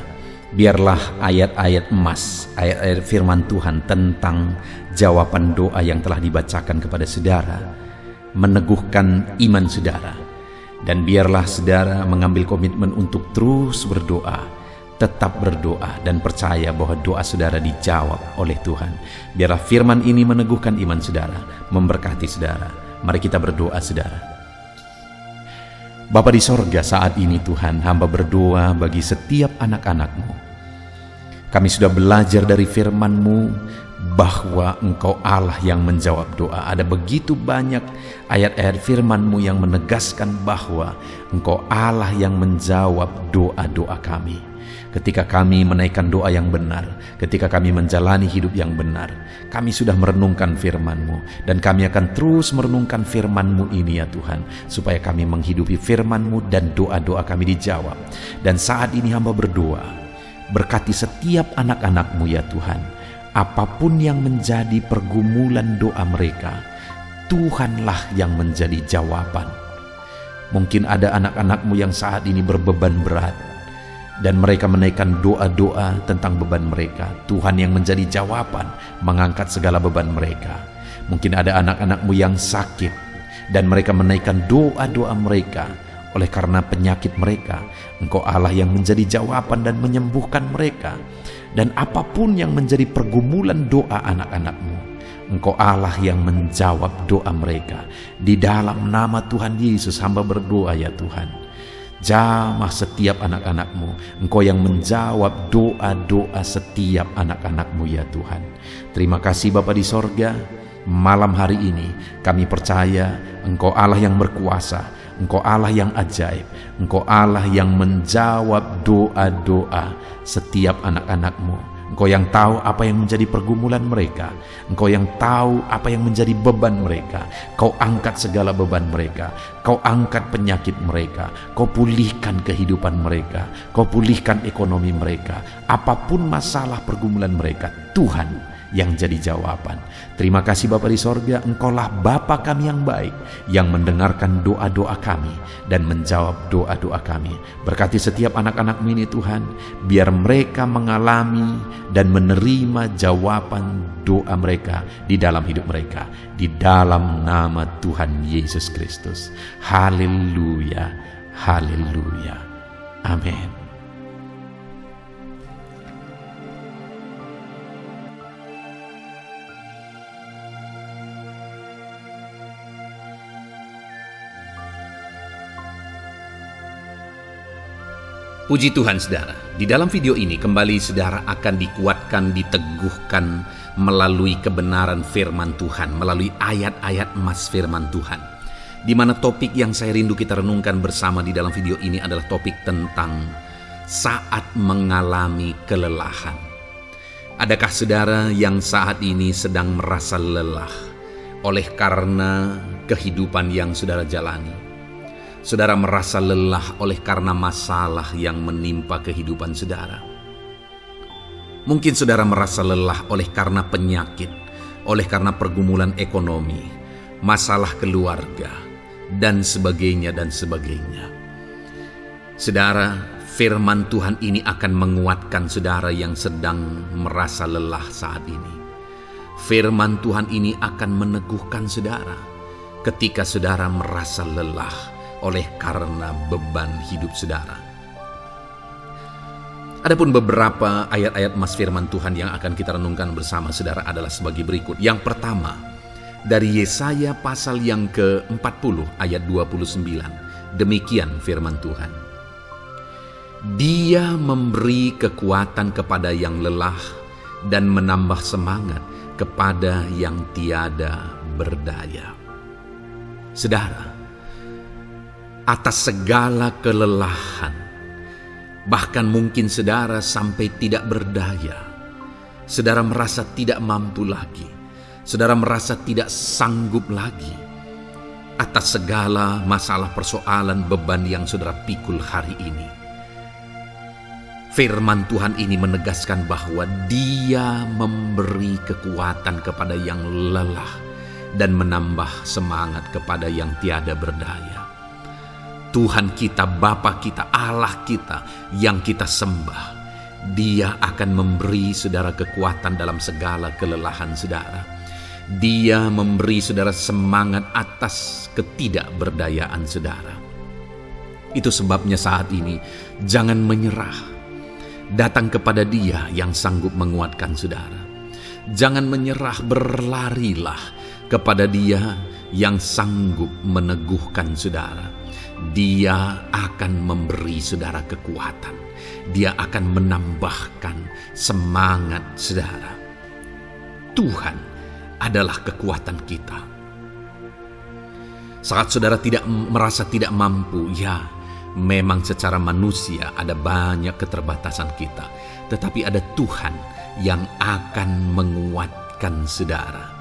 Biarlah ayat-ayat emas, ayat-ayat firman Tuhan tentang jawaban doa yang telah dibacakan kepada saudara meneguhkan iman saudara. Dan biarlah saudara mengambil komitmen untuk terus berdoa, tetap berdoa, dan percaya bahwa doa saudara dijawab oleh Tuhan. Biarlah firman ini meneguhkan iman saudara, memberkati saudara. Mari kita berdoa, saudara. Bapa di sorga, saat ini Tuhan, hamba berdoa bagi setiap anak-anak-Mu. Kami sudah belajar dari firman-Mu bahwa Engkau Allah yang menjawab doa. Ada begitu banyak ayat-ayat firman-Mu yang menegaskan bahwa Engkau Allah yang menjawab doa-doa kami. Ketika kami menaikkan doa yang benar, ketika kami menjalani hidup yang benar, kami sudah merenungkan firman-Mu, dan kami akan terus merenungkan firman-Mu ini ya Tuhan, supaya kami menghidupi firman-Mu dan doa-doa kami dijawab. Dan saat ini hamba berdoa, berkati setiap anak-anak-Mu ya Tuhan. Apapun yang menjadi pergumulan doa mereka, Tuhanlah yang menjadi jawaban. Mungkin ada anak-anak-Mu yang saat ini berbeban berat, dan mereka menaikkan doa-doa tentang beban mereka. Tuhan yang menjadi jawaban, mengangkat segala beban mereka. Mungkin ada anak-anak-Mu yang sakit, dan mereka menaikkan doa-doa mereka. Oleh karena penyakit mereka, Engkau Allah yang menjadi jawaban dan menyembuhkan mereka. Dan apapun yang menjadi pergumulan doa anak-anak-Mu, Engkau Allah yang menjawab doa mereka. Di dalam nama Tuhan Yesus hamba berdoa ya Tuhan, jamah setiap anak-anak-Mu. Engkau yang menjawab doa-doa setiap anak-anak-Mu ya Tuhan. Terima kasih Bapa di sorga. Malam hari ini kami percaya Engkau Allah yang berkuasa, Engkau Allah yang ajaib, Engkau Allah yang menjawab doa-doa setiap anak-anak-Mu. Engkau yang tahu apa yang menjadi pergumulan mereka, Engkau yang tahu apa yang menjadi beban mereka. Kau angkat segala beban mereka, Kau angkat penyakit mereka, Kau pulihkan kehidupan mereka, Kau pulihkan ekonomi mereka. Apapun masalah pergumulan mereka, Tuhan yang jadi jawaban. Terima kasih Bapa di sorga, Engkaulah Bapa kami yang baik, yang mendengarkan doa-doa kami dan menjawab doa-doa kami. Berkati setiap anak-anak-Mu ini Tuhan, biar mereka mengalami dan menerima jawaban doa mereka di dalam hidup mereka, di dalam nama Tuhan Yesus Kristus. Haleluya, haleluya, amin. Puji Tuhan saudara, di dalam video ini kembali saudara akan dikuatkan, diteguhkan melalui kebenaran firman Tuhan, melalui ayat-ayat emas firman Tuhan. Di mana topik yang saya rindu kita renungkan bersama di dalam video ini adalah topik tentang saat mengalami kelelahan. Adakah saudara yang saat ini sedang merasa lelah oleh karena kehidupan yang saudara jalani? Saudara merasa lelah oleh karena masalah yang menimpa kehidupan saudara. Mungkin saudara merasa lelah oleh karena penyakit, oleh karena pergumulan ekonomi, masalah keluarga, dan sebagainya dan sebagainya. Saudara, firman Tuhan ini akan menguatkan saudara yang sedang merasa lelah saat ini. Firman Tuhan ini akan meneguhkan saudara ketika saudara merasa lelah oleh karena beban hidup saudara. Adapun beberapa ayat-ayat emas firman Tuhan yang akan kita renungkan bersama saudara adalah sebagai berikut. Yang pertama, dari Yesaya pasal yang ke-40 ayat 29. Demikian firman Tuhan. Dia memberi kekuatan kepada yang lelah dan menambah semangat kepada yang tiada berdaya. Saudara, atas segala kelelahan, bahkan mungkin saudara sampai tidak berdaya, saudara merasa tidak mampu lagi, saudara merasa tidak sanggup lagi, atas segala masalah persoalan beban yang saudara pikul hari ini. Firman Tuhan ini menegaskan bahwa Dia memberi kekuatan kepada yang lelah dan menambah semangat kepada yang tiada berdaya. Tuhan kita, Bapa kita, Allah kita yang kita sembah, Dia akan memberi saudara kekuatan dalam segala kelelahan saudara. Dia memberi saudara semangat atas ketidakberdayaan saudara. Itu sebabnya saat ini jangan menyerah. Datang kepada Dia yang sanggup menguatkan saudara. Jangan menyerah, berlarilah kepada Dia yang sanggup meneguhkan saudara. Dia akan memberi saudara kekuatan. Dia akan menambahkan semangat saudara. Tuhan adalah kekuatan kita. Saat saudara merasa tidak mampu, ya, Memang secara manusia ada banyak keterbatasan kita, tetapi ada Tuhan yang akan menguatkan saudara.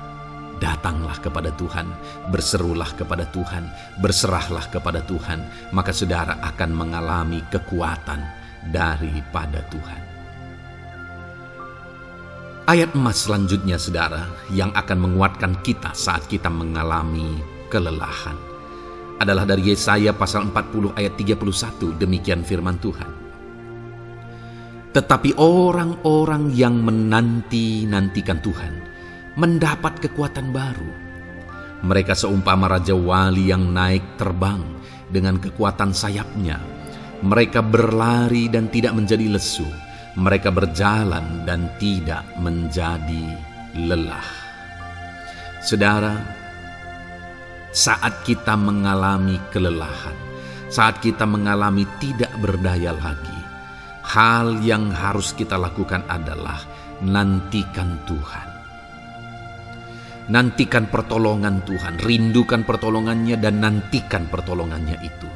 Datanglah kepada Tuhan, berserulah kepada Tuhan, berserahlah kepada Tuhan, maka saudara akan mengalami kekuatan daripada Tuhan. Ayat emas selanjutnya saudara yang akan menguatkan kita saat kita mengalami kelelahan adalah dari Yesaya pasal 40 ayat 31. Demikian firman Tuhan. Tetapi orang-orang yang menanti-nantikan Tuhan mendapat kekuatan baru. Mereka seumpama Raja Wali yang naik terbang dengan kekuatan sayapnya. Mereka berlari dan tidak menjadi lesu. Mereka berjalan dan tidak menjadi lelah. Saudara, saat kita mengalami kelelahan, saat kita mengalami tidak berdaya lagi, hal yang harus kita lakukan adalah nantikan Tuhan. Nantikan pertolongan Tuhan, rindukan pertolongannya dan nantikan pertolongannya itu.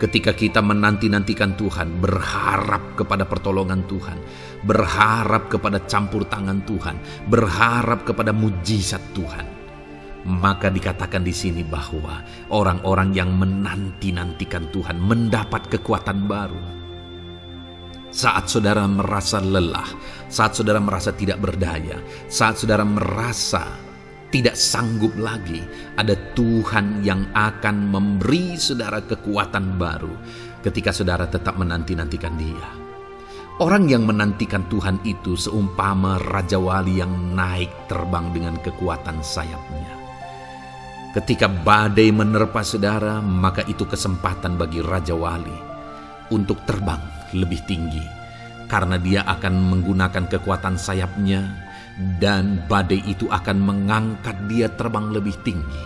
Ketika kita menanti-nantikan Tuhan, berharap kepada pertolongan Tuhan, berharap kepada campur tangan Tuhan, berharap kepada mujizat Tuhan, maka dikatakan di sini bahwa orang-orang yang menanti-nantikan Tuhan mendapat kekuatan baru. Saat saudara merasa lelah, saat saudara merasa tidak berdaya, saat saudara merasa tidak sanggup lagi, ada Tuhan yang akan memberi saudara kekuatan baru ketika saudara tetap menanti-nantikan Dia. Orang yang menantikan Tuhan itu seumpama Raja Wali yang naik terbang dengan kekuatan sayapnya. Ketika badai menerpa saudara, maka itu kesempatan bagi Raja Wali untuk terbang lebih tinggi, karena dia akan menggunakan kekuatan sayapnya dan badai itu akan mengangkat dia terbang lebih tinggi.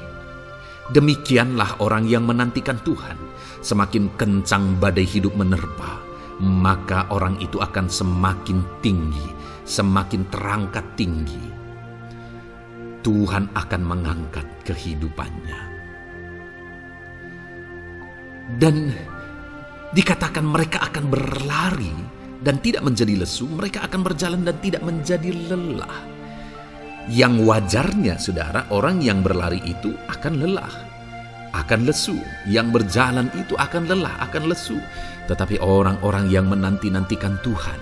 Demikianlah orang yang menantikan Tuhan. Semakin kencang badai hidup menerpa, maka orang itu akan semakin tinggi, semakin terangkat tinggi. Tuhan akan mengangkat kehidupannya. Dan dikatakan mereka akan berlari dan tidak menjadi lesu, mereka akan berjalan dan tidak menjadi lelah. Yang wajarnya saudara, orang yang berlari itu akan lelah, akan lesu. Yang berjalan itu akan lelah, akan lesu. Tetapi orang-orang yang menanti-nantikan Tuhan,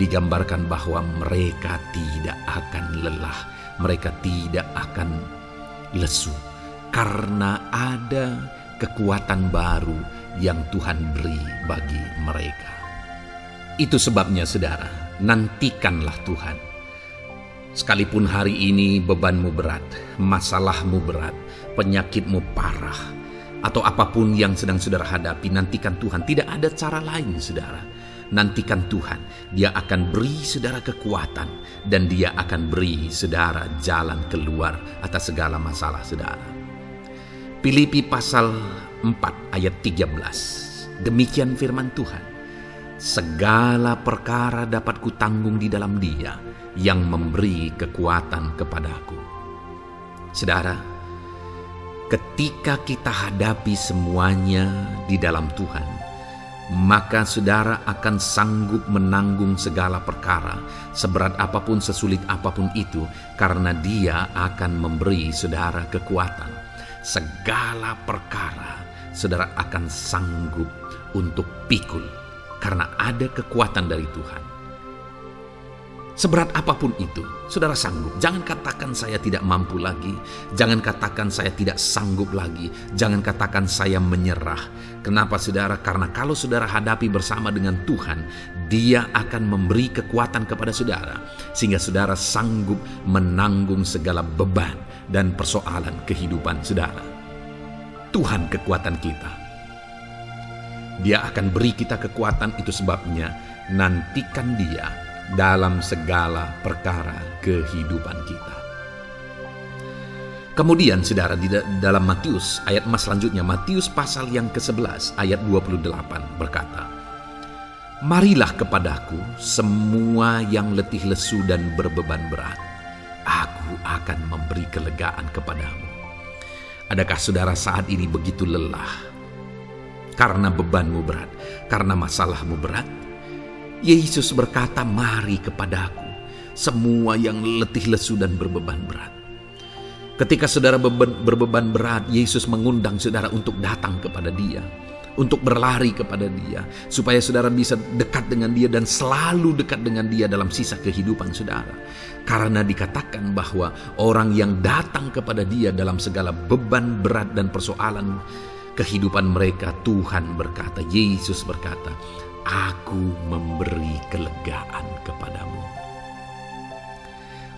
digambarkan bahwa mereka tidak akan lelah, mereka tidak akan lesu, karena ada kekuatan baru yang Tuhan beri bagi mereka. Itu sebabnya saudara, nantikanlah Tuhan. Sekalipun hari ini bebanmu berat, masalahmu berat, penyakitmu parah, atau apapun yang sedang saudara hadapi, nantikan Tuhan. Tidak ada cara lain saudara. Nantikan Tuhan, Dia akan beri saudara kekuatan dan Dia akan beri saudara jalan keluar atas segala masalah saudara. Filipi pasal 4 ayat 13. Demikian firman Tuhan. Segala perkara dapat kutanggung di dalam Dia yang memberi kekuatan kepadaku. Saudara, ketika kita hadapi semuanya di dalam Tuhan, maka saudara akan sanggup menanggung segala perkara, seberat apapun, sesulit apapun itu, karena Dia akan memberi saudara kekuatan. Segala perkara saudara akan sanggup untuk pikul, karena ada kekuatan dari Tuhan. Seberat apapun itu, saudara sanggup. Jangan katakan saya tidak mampu lagi. Jangan katakan saya tidak sanggup lagi. Jangan katakan saya menyerah. Kenapa saudara? Karena kalau saudara hadapi bersama dengan Tuhan, Dia akan memberi kekuatan kepada saudara, sehingga saudara sanggup menanggung segala beban dan persoalan kehidupan saudara. Tuhan kekuatan kita. Dia akan beri kita kekuatan, itu sebabnya nantikan Dia dalam segala perkara kehidupan kita. Kemudian saudara, di dalam Matius ayat emas selanjutnya, Matius pasal yang ke-11 ayat 28 berkata, "Marilah kepadaku semua yang letih lesu dan berbeban berat, aku akan memberi kelegaan kepadamu." Adakah saudara saat ini begitu lelah? karena bebanmu berat, karena masalahmu berat. Yesus berkata, mari kepadaku, semua yang letih lesu dan berbeban berat. Ketika saudara berbeban berat, Yesus mengundang saudara untuk datang kepada Dia, untuk berlari kepada Dia, supaya saudara bisa dekat dengan Dia dan selalu dekat dengan Dia dalam sisa kehidupan saudara. Karena dikatakan bahwa orang yang datang kepada Dia dalam segala beban berat dan persoalan kehidupan mereka, Tuhan berkata, Yesus berkata, aku memberi kelegaan kepadamu.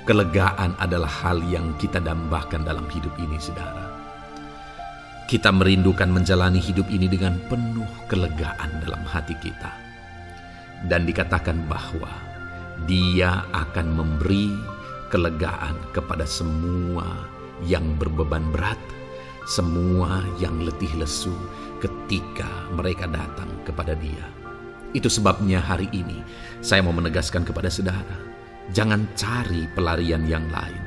Kelegaan adalah hal yang kita dambakan dalam hidup ini, saudara. Kita merindukan menjalani hidup ini dengan penuh kelegaan dalam hati kita. Dan dikatakan bahwa Dia akan memberi kelegaan kepada semua yang berbeban berat, semua yang letih lesu ketika mereka datang kepada Dia. Itu sebabnya hari ini saya mau menegaskan kepada saudara, jangan cari pelarian yang lain,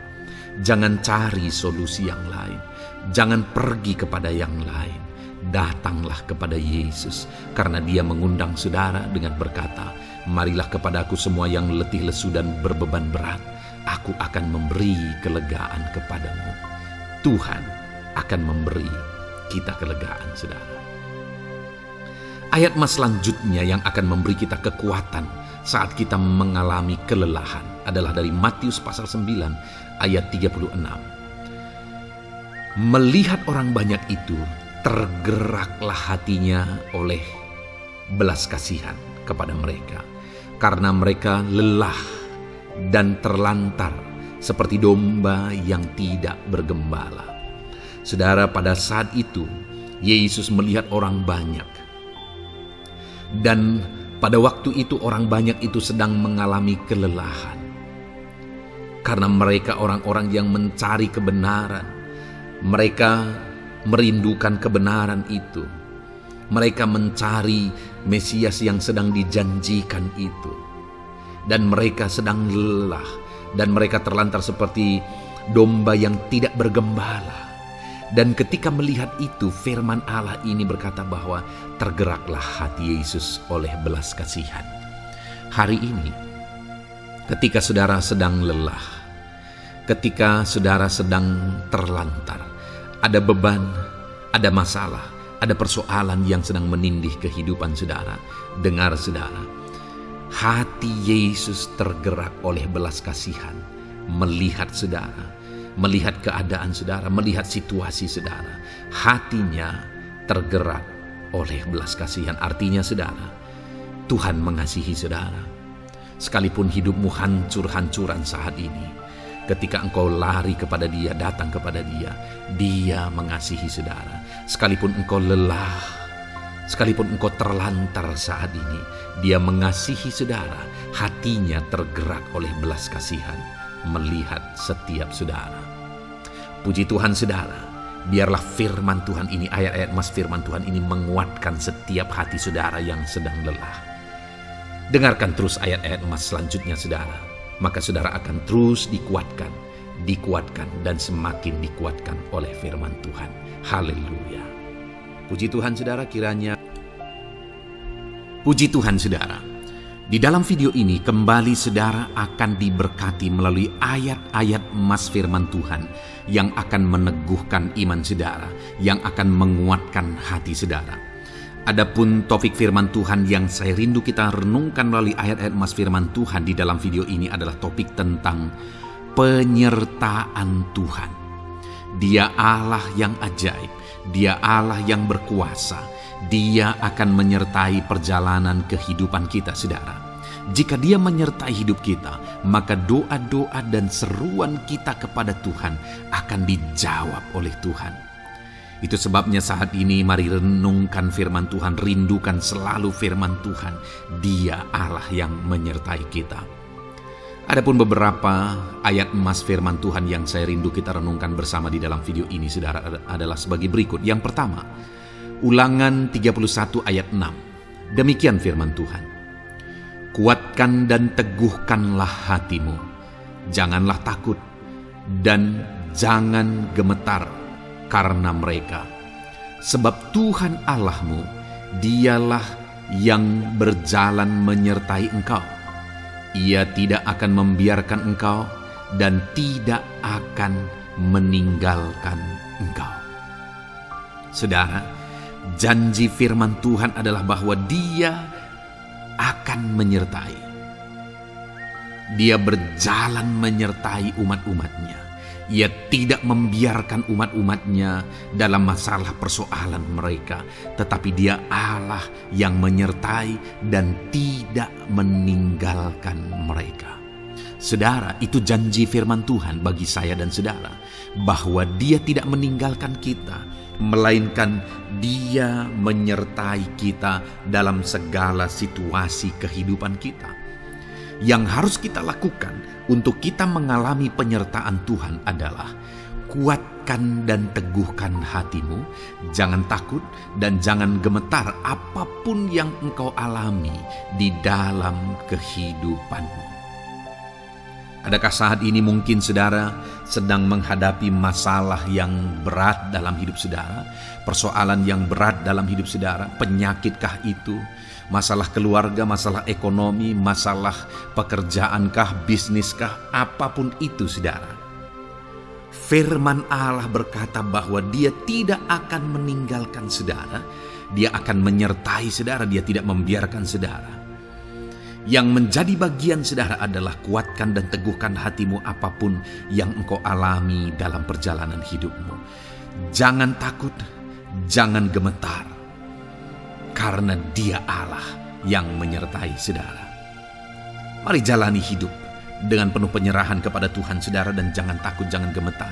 jangan cari solusi yang lain, jangan pergi kepada yang lain. Datanglah kepada Yesus, karena Dia mengundang saudara dengan berkata, marilah kepadaku semua yang letih lesu dan berbeban berat, aku akan memberi kelegaan kepadamu. Tuhan akan memberi kita kelegaan, saudara. Ayat mas selanjutnya yang akan memberi kita kekuatan saat kita mengalami kelelahan adalah dari Matius pasal 9 ayat 36. Melihat orang banyak itu, tergeraklah hatinya oleh belas kasihan kepada mereka, karena mereka lelah dan terlantar seperti domba yang tidak bergembala. Saudara, pada saat itu Yesus melihat orang banyak, dan pada waktu itu orang banyak itu sedang mengalami kelelahan, karena mereka orang-orang yang mencari kebenaran. Mereka merindukan kebenaran itu. Mereka mencari Mesias yang sedang dijanjikan itu. Dan mereka sedang lelah. Dan mereka terlantar seperti domba yang tidak bergembala. Dan ketika melihat itu, firman Allah ini berkata bahwa tergeraklah hati Yesus oleh belas kasihan. Hari ini, ketika saudara sedang lelah, ketika saudara sedang terlantar, ada beban, ada masalah, ada persoalan yang sedang menindih kehidupan saudara. Dengar saudara, hati Yesus tergerak oleh belas kasihan, melihat saudara, melihat keadaan saudara, melihat situasi saudara. Hatinya tergerak oleh belas kasihan. Artinya saudara, Tuhan mengasihi saudara. Sekalipun hidupmu hancur-hancuran saat ini, ketika engkau lari kepada Dia, datang kepada Dia, Dia mengasihi saudara. Sekalipun engkau lelah, sekalipun engkau terlantar saat ini, Dia mengasihi saudara. Hatinya tergerak oleh belas kasihan melihat setiap saudara. Puji Tuhan saudara, biarlah firman Tuhan ini, ayat-ayat mas firman Tuhan ini menguatkan setiap hati saudara yang sedang lelah. Dengarkan terus ayat-ayat mas selanjutnya saudara. Maka saudara akan terus dikuatkan, dan semakin dikuatkan oleh firman Tuhan. Haleluya. Puji Tuhan saudara, kiranya. Puji Tuhan saudara, di dalam video ini kembali saudara akan diberkati melalui ayat-ayat emas firman Tuhan yang akan meneguhkan iman saudara, yang akan menguatkan hati saudara. Adapun topik firman Tuhan yang saya rindu kita renungkan melalui ayat-ayat emas firman Tuhan di dalam video ini adalah topik tentang penyertaan Tuhan. Dia Allah yang ajaib, Dia Allah yang berkuasa. Dia akan menyertai perjalanan kehidupan kita saudara. Jika Dia menyertai hidup kita, maka doa-doa dan seruan kita kepada Tuhan akan dijawab oleh Tuhan. Itu sebabnya saat ini mari renungkan firman Tuhan, rindukan selalu firman Tuhan. Dia Allah yang menyertai kita. Adapun beberapa ayat emas firman Tuhan yang saya rindu kita renungkan bersama di dalam video ini saudara adalah sebagai berikut. Yang pertama, Ulangan 31 ayat 6. Demikian firman Tuhan. Kuatkan dan teguhkanlah hatimu. Janganlah takut dan jangan gemetar karena mereka. Sebab Tuhan Allahmu, Dialah yang berjalan menyertai engkau. Ia tidak akan membiarkan engkau dan tidak akan meninggalkan engkau. Saudara, janji firman Tuhan adalah bahwa Dia akan menyertai. Dia berjalan menyertai umat-umatnya. Ia tidak membiarkan umat-umatnya dalam masalah persoalan mereka, tetapi Dia Allah yang menyertai dan tidak meninggalkan mereka. Saudara, itu janji firman Tuhan bagi saya dan saudara, bahwa Dia tidak meninggalkan kita, melainkan Dia menyertai kita dalam segala situasi kehidupan kita. Yang harus kita lakukan untuk kita mengalami penyertaan Tuhan adalah kuatkan dan teguhkan hatimu, jangan takut dan jangan gemetar apapun yang engkau alami di dalam kehidupanmu. Adakah saat ini mungkin saudara sedang menghadapi masalah yang berat dalam hidup saudara, persoalan yang berat dalam hidup saudara, penyakitkah itu? Masalah keluarga, masalah ekonomi, masalah pekerjaankah, bisniskah, apapun itu saudara. Firman Allah berkata bahwa Dia tidak akan meninggalkan saudara, Dia akan menyertai saudara, Dia tidak membiarkan saudara. Yang menjadi bagian saudara adalah kuatkan dan teguhkan hatimu apapun yang engkau alami dalam perjalanan hidupmu. Jangan takut, jangan gemetar, karena Dia Allah yang menyertai saudara. Mari jalani hidup dengan penuh penyerahan kepada Tuhan saudara, dan jangan takut, jangan gemetar.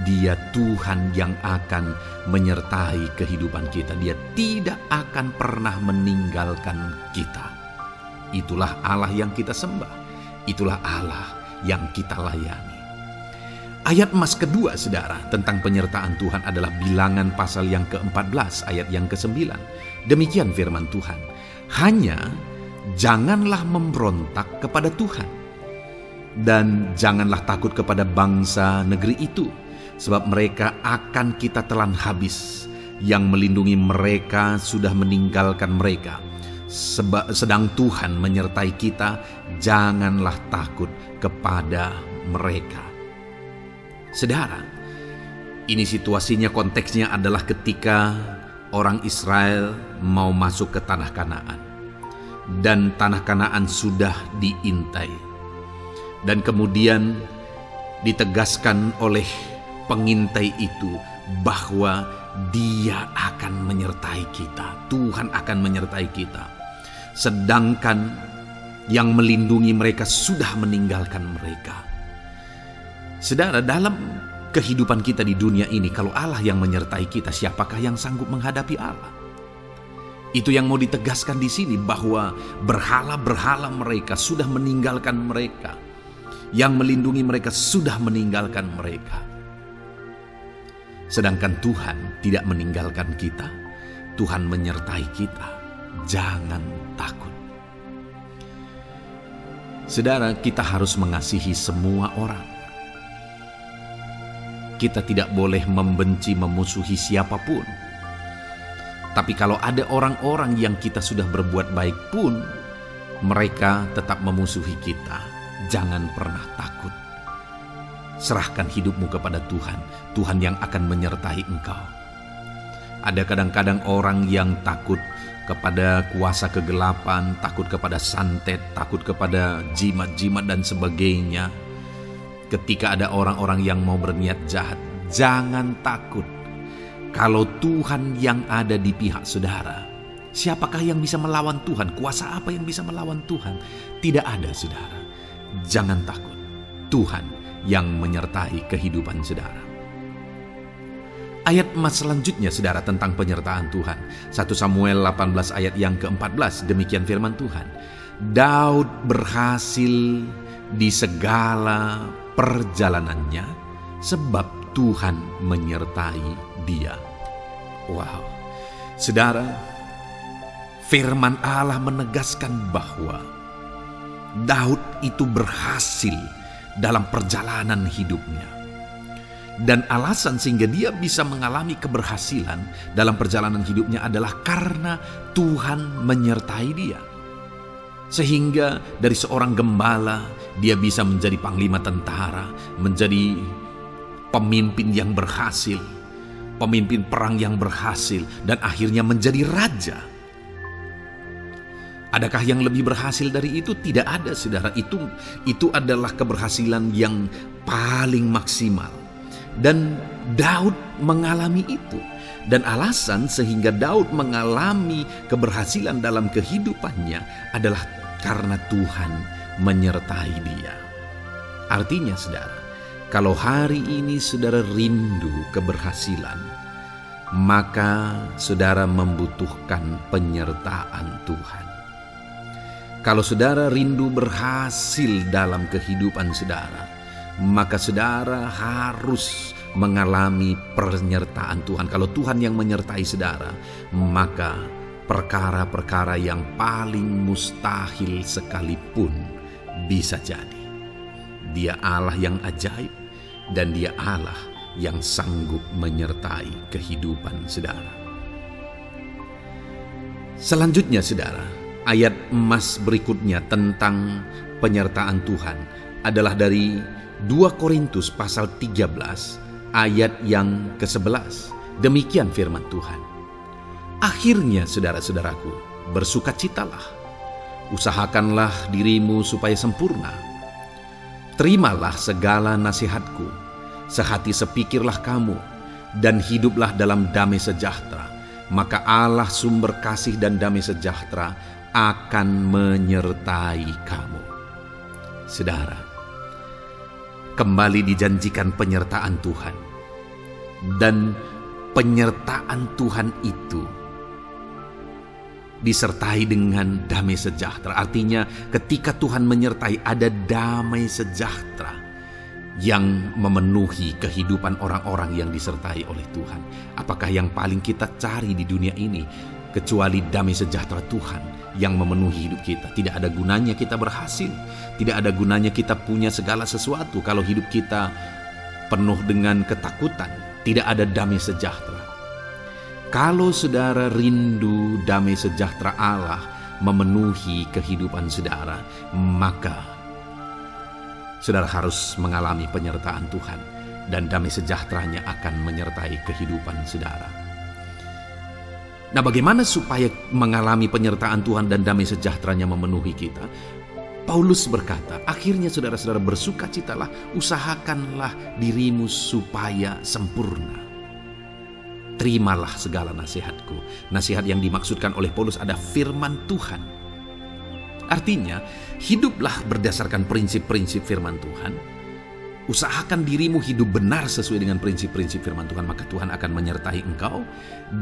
Dia Tuhan yang akan menyertai kehidupan kita. Dia tidak akan pernah meninggalkan kita. Itulah Allah yang kita sembah. Itulah Allah yang kita layani. Ayat emas kedua saudara tentang penyertaan Tuhan adalah Bilangan pasal yang ke-14 ayat yang ke-9. Demikian firman Tuhan. Hanya janganlah memberontak kepada Tuhan, dan janganlah takut kepada bangsa negeri itu, sebab mereka akan kita telan habis. Yang melindungi mereka sudah meninggalkan mereka. Sedang Tuhan menyertai kita, janganlah takut kepada mereka. Saudara, ini situasinya, konteksnya adalah ketika orang Israel mau masuk ke tanah Kanaan, dan tanah Kanaan sudah diintai, dan kemudian ditegaskan oleh pengintai itu bahwa Dia akan menyertai kita, Tuhan akan menyertai kita. Sedangkan yang melindungi mereka sudah meninggalkan mereka. Saudara, dalam kehidupan kita di dunia ini, kalau Allah yang menyertai kita, siapakah yang sanggup menghadapi Allah? Itu yang mau ditegaskan di sini, bahwa berhala-berhala mereka sudah meninggalkan mereka. Yang melindungi mereka sudah meninggalkan mereka. Sedangkan Tuhan tidak meninggalkan kita. Tuhan menyertai kita. Jangan takut. Saudara, kita harus mengasihi semua orang. Kita tidak boleh membenci, memusuhi siapapun. Tapi kalau ada orang-orang yang kita sudah berbuat baik pun, mereka tetap memusuhi kita, jangan pernah takut. Serahkan hidupmu kepada Tuhan, Tuhan yang akan menyertai engkau. Ada kadang-kadang orang yang takut kepada kuasa kegelapan, takut kepada santet, takut kepada jimat-jimat dan sebagainya. Ketika ada orang-orang yang mau berniat jahat, jangan takut. Kalau Tuhan yang ada di pihak saudara, siapakah yang bisa melawan Tuhan? Kuasa apa yang bisa melawan Tuhan? Tidak ada, saudara. Jangan takut. Tuhan yang menyertai kehidupan saudara. Ayat emas selanjutnya saudara tentang penyertaan Tuhan. 1 Samuel 18 ayat yang ke-14, demikian firman Tuhan. Daud berhasil di segala perjalanannya sebab Tuhan menyertai dia. Wow. Saudara, firman Allah menegaskan bahwa Daud itu berhasil dalam perjalanan hidupnya. Dan alasan sehingga dia bisa mengalami keberhasilan dalam perjalanan hidupnya adalah karena Tuhan menyertai dia. Sehingga dari seorang gembala, dia bisa menjadi panglima tentara, menjadi pemimpin yang berhasil, pemimpin perang yang berhasil, dan akhirnya menjadi raja. Adakah yang lebih berhasil dari itu? Tidak ada, saudara. Itu adalah keberhasilan yang paling maksimal. Dan Daud mengalami itu. Dan alasan sehingga Daud mengalami keberhasilan dalam kehidupannya adalah karena Tuhan menyertai dia. Artinya, saudara, kalau hari ini saudara rindu keberhasilan, maka saudara membutuhkan penyertaan Tuhan. Kalau saudara rindu berhasil dalam kehidupan saudara, maka saudara harus mengalami penyertaan Tuhan. Kalau Tuhan yang menyertai saudara, maka perkara-perkara yang paling mustahil sekalipun bisa jadi. Dia Allah yang ajaib, dan Dia Allah yang sanggup menyertai kehidupan saudara. Selanjutnya, saudara, ayat emas berikutnya tentang penyertaan Tuhan adalah dari 2 Korintus pasal 13 ayat yang ke-11. Demikian firman Tuhan. Akhirnya, saudara-saudaraku, bersukacitalah. Usahakanlah dirimu supaya sempurna. Terimalah segala nasihatku. Sehati sepikirlah kamu, dan hiduplah dalam damai sejahtera. Maka Allah sumber kasih dan damai sejahtera akan menyertai kamu. Saudara, kembali dijanjikan penyertaan Tuhan. Dan penyertaan Tuhan itu disertai dengan damai sejahtera. Artinya ketika Tuhan menyertai, ada damai sejahtera yang memenuhi kehidupan orang-orang yang disertai oleh Tuhan. Apakah yang paling kita cari di dunia ini kecuali damai sejahtera Tuhan yang memenuhi hidup kita? Tidak ada gunanya kita berhasil, tidak ada gunanya kita punya segala sesuatu kalau hidup kita penuh dengan ketakutan, tidak ada damai sejahtera. Kalau saudara rindu damai sejahtera Allah memenuhi kehidupan saudara, maka saudara harus mengalami penyertaan Tuhan, dan damai sejahteranya akan menyertai kehidupan saudara. Nah, bagaimana supaya mengalami penyertaan Tuhan dan damai sejahteranya memenuhi kita? Paulus berkata, akhirnya saudara-saudara bersukacitalah, usahakanlah dirimu supaya sempurna. Terimalah segala nasihatku. Nasihat yang dimaksudkan oleh Paulus ada firman Tuhan. Artinya, hiduplah berdasarkan prinsip-prinsip firman Tuhan. Usahakan dirimu hidup benar sesuai dengan prinsip-prinsip firman Tuhan, maka Tuhan akan menyertai engkau,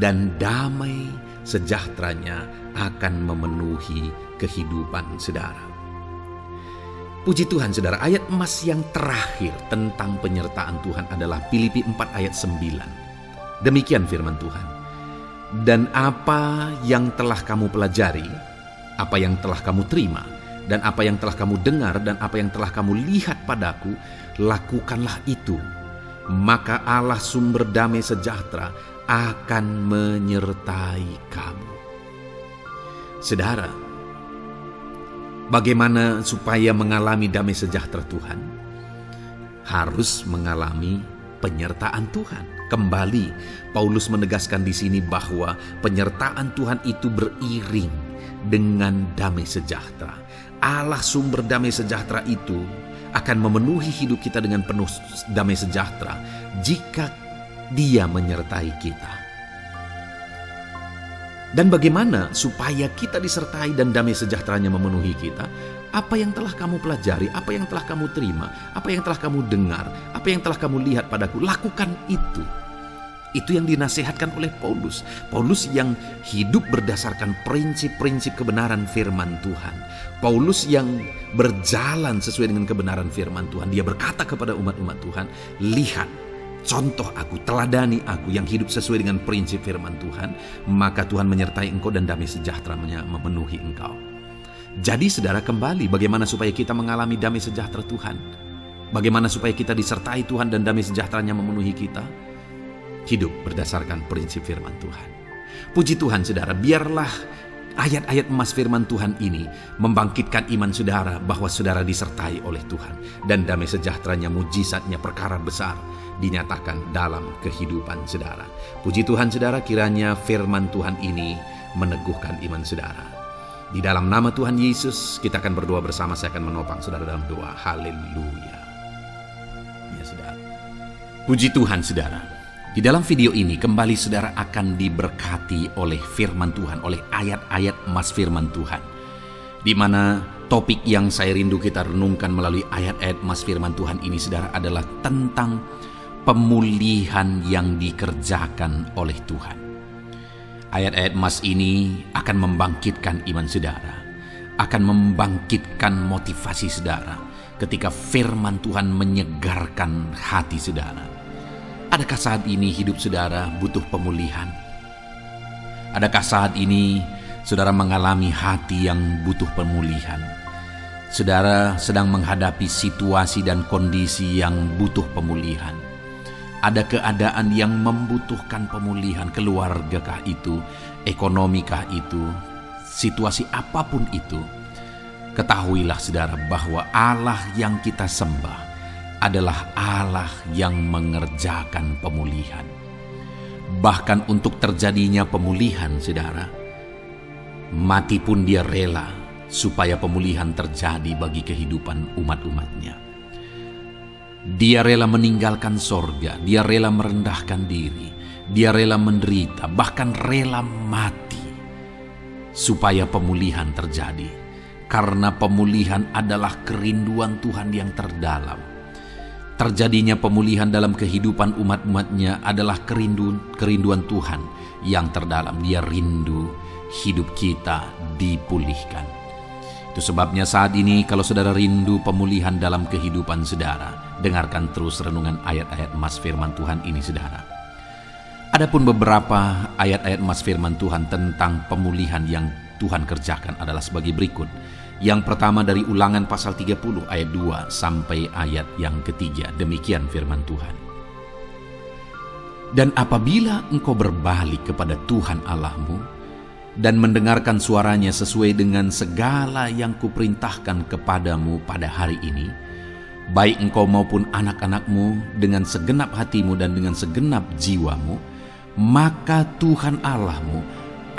dan damai sejahteranya akan memenuhi kehidupan saudara. Puji Tuhan, saudara, ayat emas yang terakhir tentang penyertaan Tuhan adalah Filipi 4 ayat 9. Demikian firman Tuhan. Dan apa yang telah kamu pelajari, apa yang telah kamu terima, dan apa yang telah kamu dengar, dan apa yang telah kamu lihat padaku, lakukanlah itu. Maka Allah sumber damai sejahtera akan menyertai kamu. Saudara, bagaimana supaya mengalami damai sejahtera Tuhan? Harus mengalami penyertaan Tuhan. Kembali, Paulus menegaskan di sini bahwa penyertaan Tuhan itu beriring dengan damai sejahtera. Allah sumber damai sejahtera itu akan memenuhi hidup kita dengan penuh damai sejahtera jika Dia menyertai kita. Dan bagaimana supaya kita disertai dan damai sejahteranya memenuhi kita? Apa yang telah kamu pelajari, apa yang telah kamu terima, apa yang telah kamu dengar, apa yang telah kamu lihat padaku, lakukan itu. Itu yang dinasihatkan oleh Paulus. Paulus yang hidup berdasarkan prinsip-prinsip kebenaran firman Tuhan. Paulus yang berjalan sesuai dengan kebenaran firman Tuhan. Dia berkata kepada umat-umat Tuhan, lihat, contoh aku, teladani aku yang hidup sesuai dengan prinsip firman Tuhan, maka Tuhan menyertai engkau dan damai sejahteranya memenuhi engkau. Jadi saudara, kembali bagaimana supaya kita mengalami damai sejahtera Tuhan? Bagaimana supaya kita disertai Tuhan dan damai sejahtera-Nya memenuhi kita? Hidup berdasarkan prinsip firman Tuhan. Puji Tuhan saudara, biarlah ayat-ayat emas firman Tuhan ini membangkitkan iman saudara bahwa saudara disertai oleh Tuhan. Dan damai sejahtera-Nya, mujizat-Nya, perkara besar dinyatakan dalam kehidupan saudara. Puji Tuhan saudara, kiranya firman Tuhan ini meneguhkan iman saudara. Di dalam nama Tuhan Yesus kita akan berdoa bersama. Saya akan menopang saudara dalam doa. Haleluya. Ya saudara. Puji Tuhan saudara. Di dalam video ini kembali saudara akan diberkati oleh firman Tuhan, oleh ayat-ayat emas firman Tuhan. Di mana topik yang saya rindu kita renungkan melalui ayat-ayat emas firman Tuhan ini saudara adalah tentang pemulihan yang dikerjakan oleh Tuhan. Ayat-ayat emas ini akan membangkitkan iman saudara, akan membangkitkan motivasi saudara ketika firman Tuhan menyegarkan hati saudara. Adakah saat ini hidup saudara butuh pemulihan? Adakah saat ini saudara mengalami hati yang butuh pemulihan? Saudara sedang menghadapi situasi dan kondisi yang butuh pemulihan. Ada keadaan yang membutuhkan pemulihan, keluargakah itu, ekonomikah itu, situasi apapun itu. Ketahuilah saudara bahwa Allah yang kita sembah adalah Allah yang mengerjakan pemulihan. Bahkan untuk terjadinya pemulihan saudara, mati pun Dia rela supaya pemulihan terjadi bagi kehidupan umat-umatnya. Dia rela meninggalkan sorga, Dia rela merendahkan diri, Dia rela menderita, bahkan rela mati supaya pemulihan terjadi. Karena pemulihan adalah kerinduan Tuhan yang terdalam. Terjadinya pemulihan dalam kehidupan umat-umatnya adalah kerinduan Tuhan yang terdalam. Dia rindu hidup kita dipulihkan. Itu sebabnya saat ini kalau saudara rindu pemulihan dalam kehidupan saudara, dengarkan terus renungan ayat-ayat emas firman Tuhan ini saudara. Adapun beberapa ayat-ayat emas firman Tuhan tentang pemulihan yang Tuhan kerjakan adalah sebagai berikut. Yang pertama dari Ulangan pasal 30 ayat 2 sampai ayat yang ketiga. Demikian firman Tuhan. Dan apabila engkau berbalik kepada Tuhan Allahmu dan mendengarkan suaranya sesuai dengan segala yang kuperintahkan kepadamu pada hari ini, baik engkau maupun anak-anakmu dengan segenap hatimu dan dengan segenap jiwamu, maka Tuhan Allahmu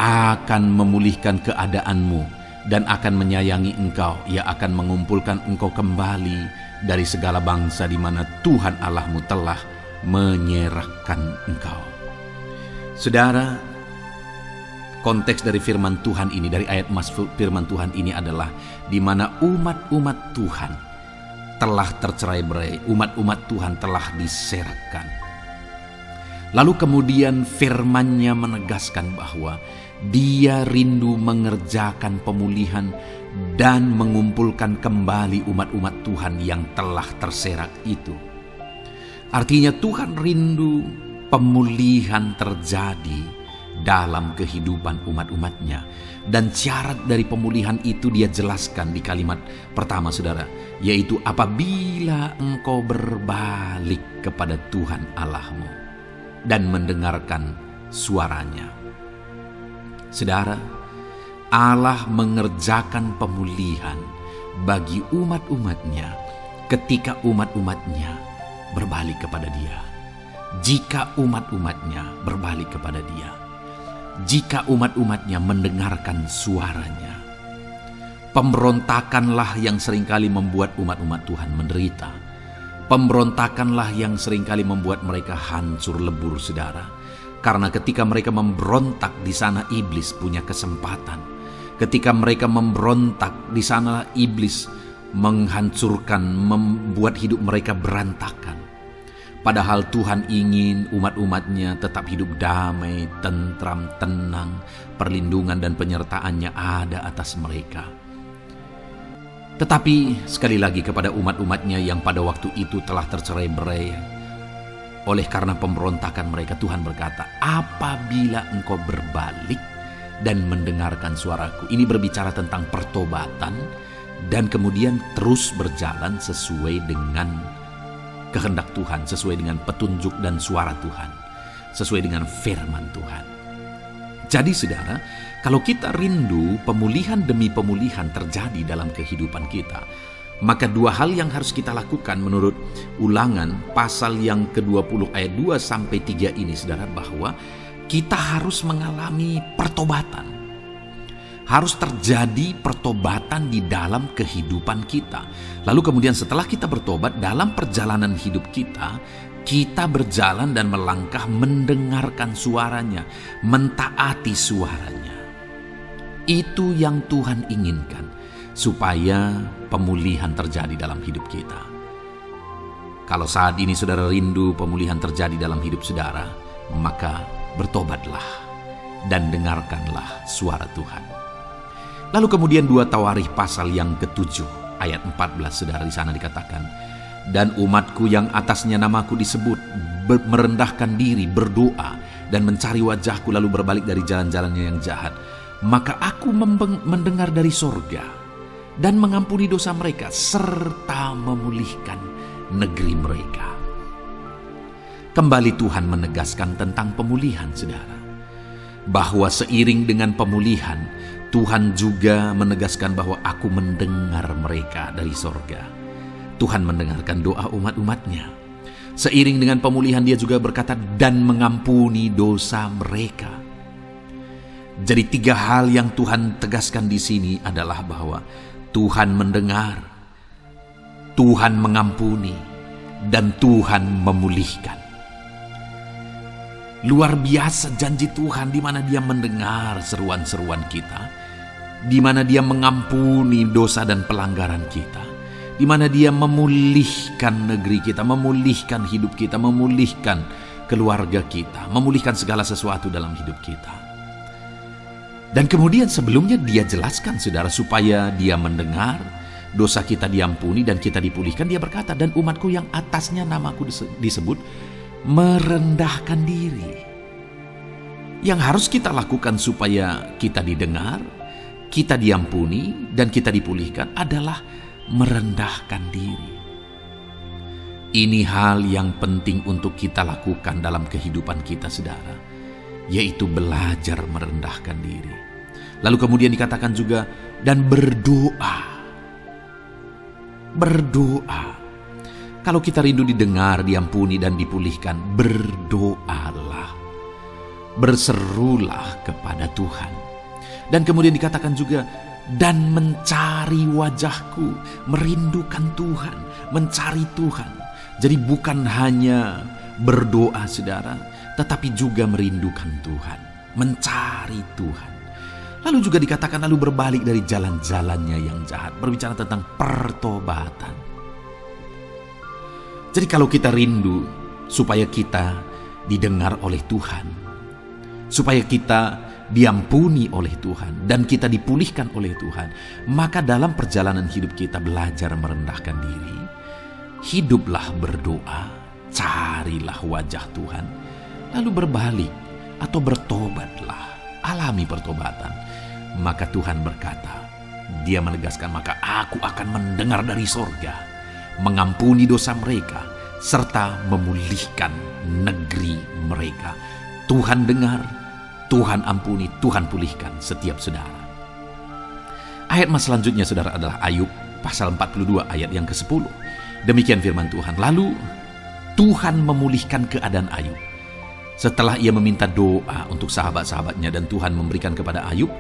akan memulihkan keadaanmu dan akan menyayangi engkau. Ia akan mengumpulkan engkau kembali dari segala bangsa di mana Tuhan Allahmu telah menyerahkan engkau. Saudara, konteks dari firman Tuhan ini, dari ayat emas firman Tuhan ini adalah di mana umat-umat Tuhan telah tercerai-berai, umat-umat Tuhan telah diserahkan. Lalu kemudian firman-Nya menegaskan bahwa Dia rindu mengerjakan pemulihan dan mengumpulkan kembali umat-umat Tuhan yang telah terserak itu. Artinya Tuhan rindu pemulihan terjadi dalam kehidupan umat-umatnya. Dan syarat dari pemulihan itu Dia jelaskan di kalimat pertama saudara, yaitu apabila engkau berbalik kepada Tuhan Allahmu dan mendengarkan suaranya. Saudara, Allah mengerjakan pemulihan bagi umat-umatnya ketika umat-umatnya berbalik kepada Dia. Jika umat-umatnya berbalik kepada Dia, jika umat-umatnya mendengarkan suaranya. Pemberontakanlah yang seringkali membuat umat-umat Tuhan menderita. Pemberontakanlah yang seringkali membuat mereka hancur lebur saudara. Karena ketika mereka memberontak di sana iblis punya kesempatan. Ketika mereka memberontak di sana iblis menghancurkan, membuat hidup mereka berantakan. Padahal Tuhan ingin umat-umatnya tetap hidup damai, tentram, tenang, perlindungan dan penyertaan-Nya ada atas mereka. Tetapi sekali lagi kepada umat-umatnya yang pada waktu itu telah tercerai-berai oleh karena pemberontakan mereka, Tuhan berkata, apabila engkau berbalik dan mendengarkan suaraku. Ini berbicara tentang pertobatan dan kemudian terus berjalan sesuai dengan kehendak Tuhan, sesuai dengan petunjuk dan suara Tuhan, sesuai dengan firman Tuhan. Jadi saudara, kalau kita rindu pemulihan demi pemulihan terjadi dalam kehidupan kita, maka dua hal yang harus kita lakukan menurut Ulangan pasal yang ke-20 ayat 2-3 ini saudara, bahwa kita harus mengalami pertobatan. Harus terjadi pertobatan di dalam kehidupan kita. Lalu kemudian setelah kita bertobat, dalam perjalanan hidup kita, kita berjalan dan melangkah mendengarkan suaranya, mentaati suaranya. Itu yang Tuhan inginkan, supaya pemulihan terjadi dalam hidup kita. Kalau saat ini saudara rindu pemulihan terjadi dalam hidup saudara, maka bertobatlah dan dengarkanlah suara Tuhan. Lalu kemudian 2 Tawarikh pasal yang ke-7 ayat 14 saudara, di sana dikatakan, dan umatku yang atasnya namaku disebut merendahkan diri, berdoa dan mencari wajahku, lalu berbalik dari jalan-jalannya yang jahat, maka aku mendengar dari sorga dan mengampuni dosa mereka serta memulihkan negeri mereka. Kembali Tuhan menegaskan tentang pemulihan saudara, bahwa seiring dengan pemulihan Tuhan juga menegaskan bahwa aku mendengar mereka dari sorga. Tuhan mendengarkan doa umat-umatnya. Seiring dengan pemulihan dia juga berkata dan mengampuni dosa mereka. Jadi 3 hal yang Tuhan tegaskan di sini adalah bahwa Tuhan mendengar, Tuhan mengampuni, dan Tuhan memulihkan. Luar biasa janji Tuhan, di mana Dia mendengar seruan-seruan kita, di mana Dia mengampuni dosa dan pelanggaran kita, di mana Dia memulihkan negeri kita, memulihkan hidup kita, memulihkan keluarga kita, memulihkan segala sesuatu dalam hidup kita. Dan kemudian sebelumnya Dia jelaskan saudara, supaya Dia mendengar, dosa kita diampuni dan kita dipulihkan. Dia berkata, dan umatku yang atasnya namaku disebut merendahkan diri. Yang harus kita lakukan supaya kita didengar, kita diampuni, dan kita dipulihkan adalah merendahkan diri. Ini hal yang penting untuk kita lakukan dalam kehidupan kita saudara, yaitu belajar merendahkan diri. Lalu kemudian dikatakan juga dan berdoa. Berdoa. Kalau kita rindu didengar, diampuni, dan dipulihkan, berdoalah. Berserulah kepada Tuhan. Dan kemudian dikatakan juga, dan mencari wajahku, merindukan Tuhan, mencari Tuhan. Jadi bukan hanya berdoa saudara, tetapi juga merindukan Tuhan, mencari Tuhan. Lalu juga dikatakan lalu berbalik dari jalan-jalannya yang jahat, berbicara tentang pertobatan. Jadi kalau kita rindu supaya kita didengar oleh Tuhan, supaya kita diampuni oleh Tuhan, dan kita dipulihkan oleh Tuhan, maka dalam perjalanan hidup kita belajar merendahkan diri, hiduplah berdoa, carilah wajah Tuhan, lalu berbalik atau bertobatlah, alami pertobatan. Maka Tuhan berkata, Dia menegaskan, maka aku akan mendengar dari sorga, mengampuni dosa mereka, serta memulihkan negeri mereka. Tuhan dengar, Tuhan ampuni, Tuhan pulihkan setiap saudara. Ayat mas selanjutnya saudara adalah Ayub pasal 42 ayat yang ke-10. Demikian firman Tuhan. Lalu Tuhan memulihkan keadaan Ayub. Setelah ia meminta doa untuk sahabat-sahabatnya, dan Tuhan memberikan kepada Ayub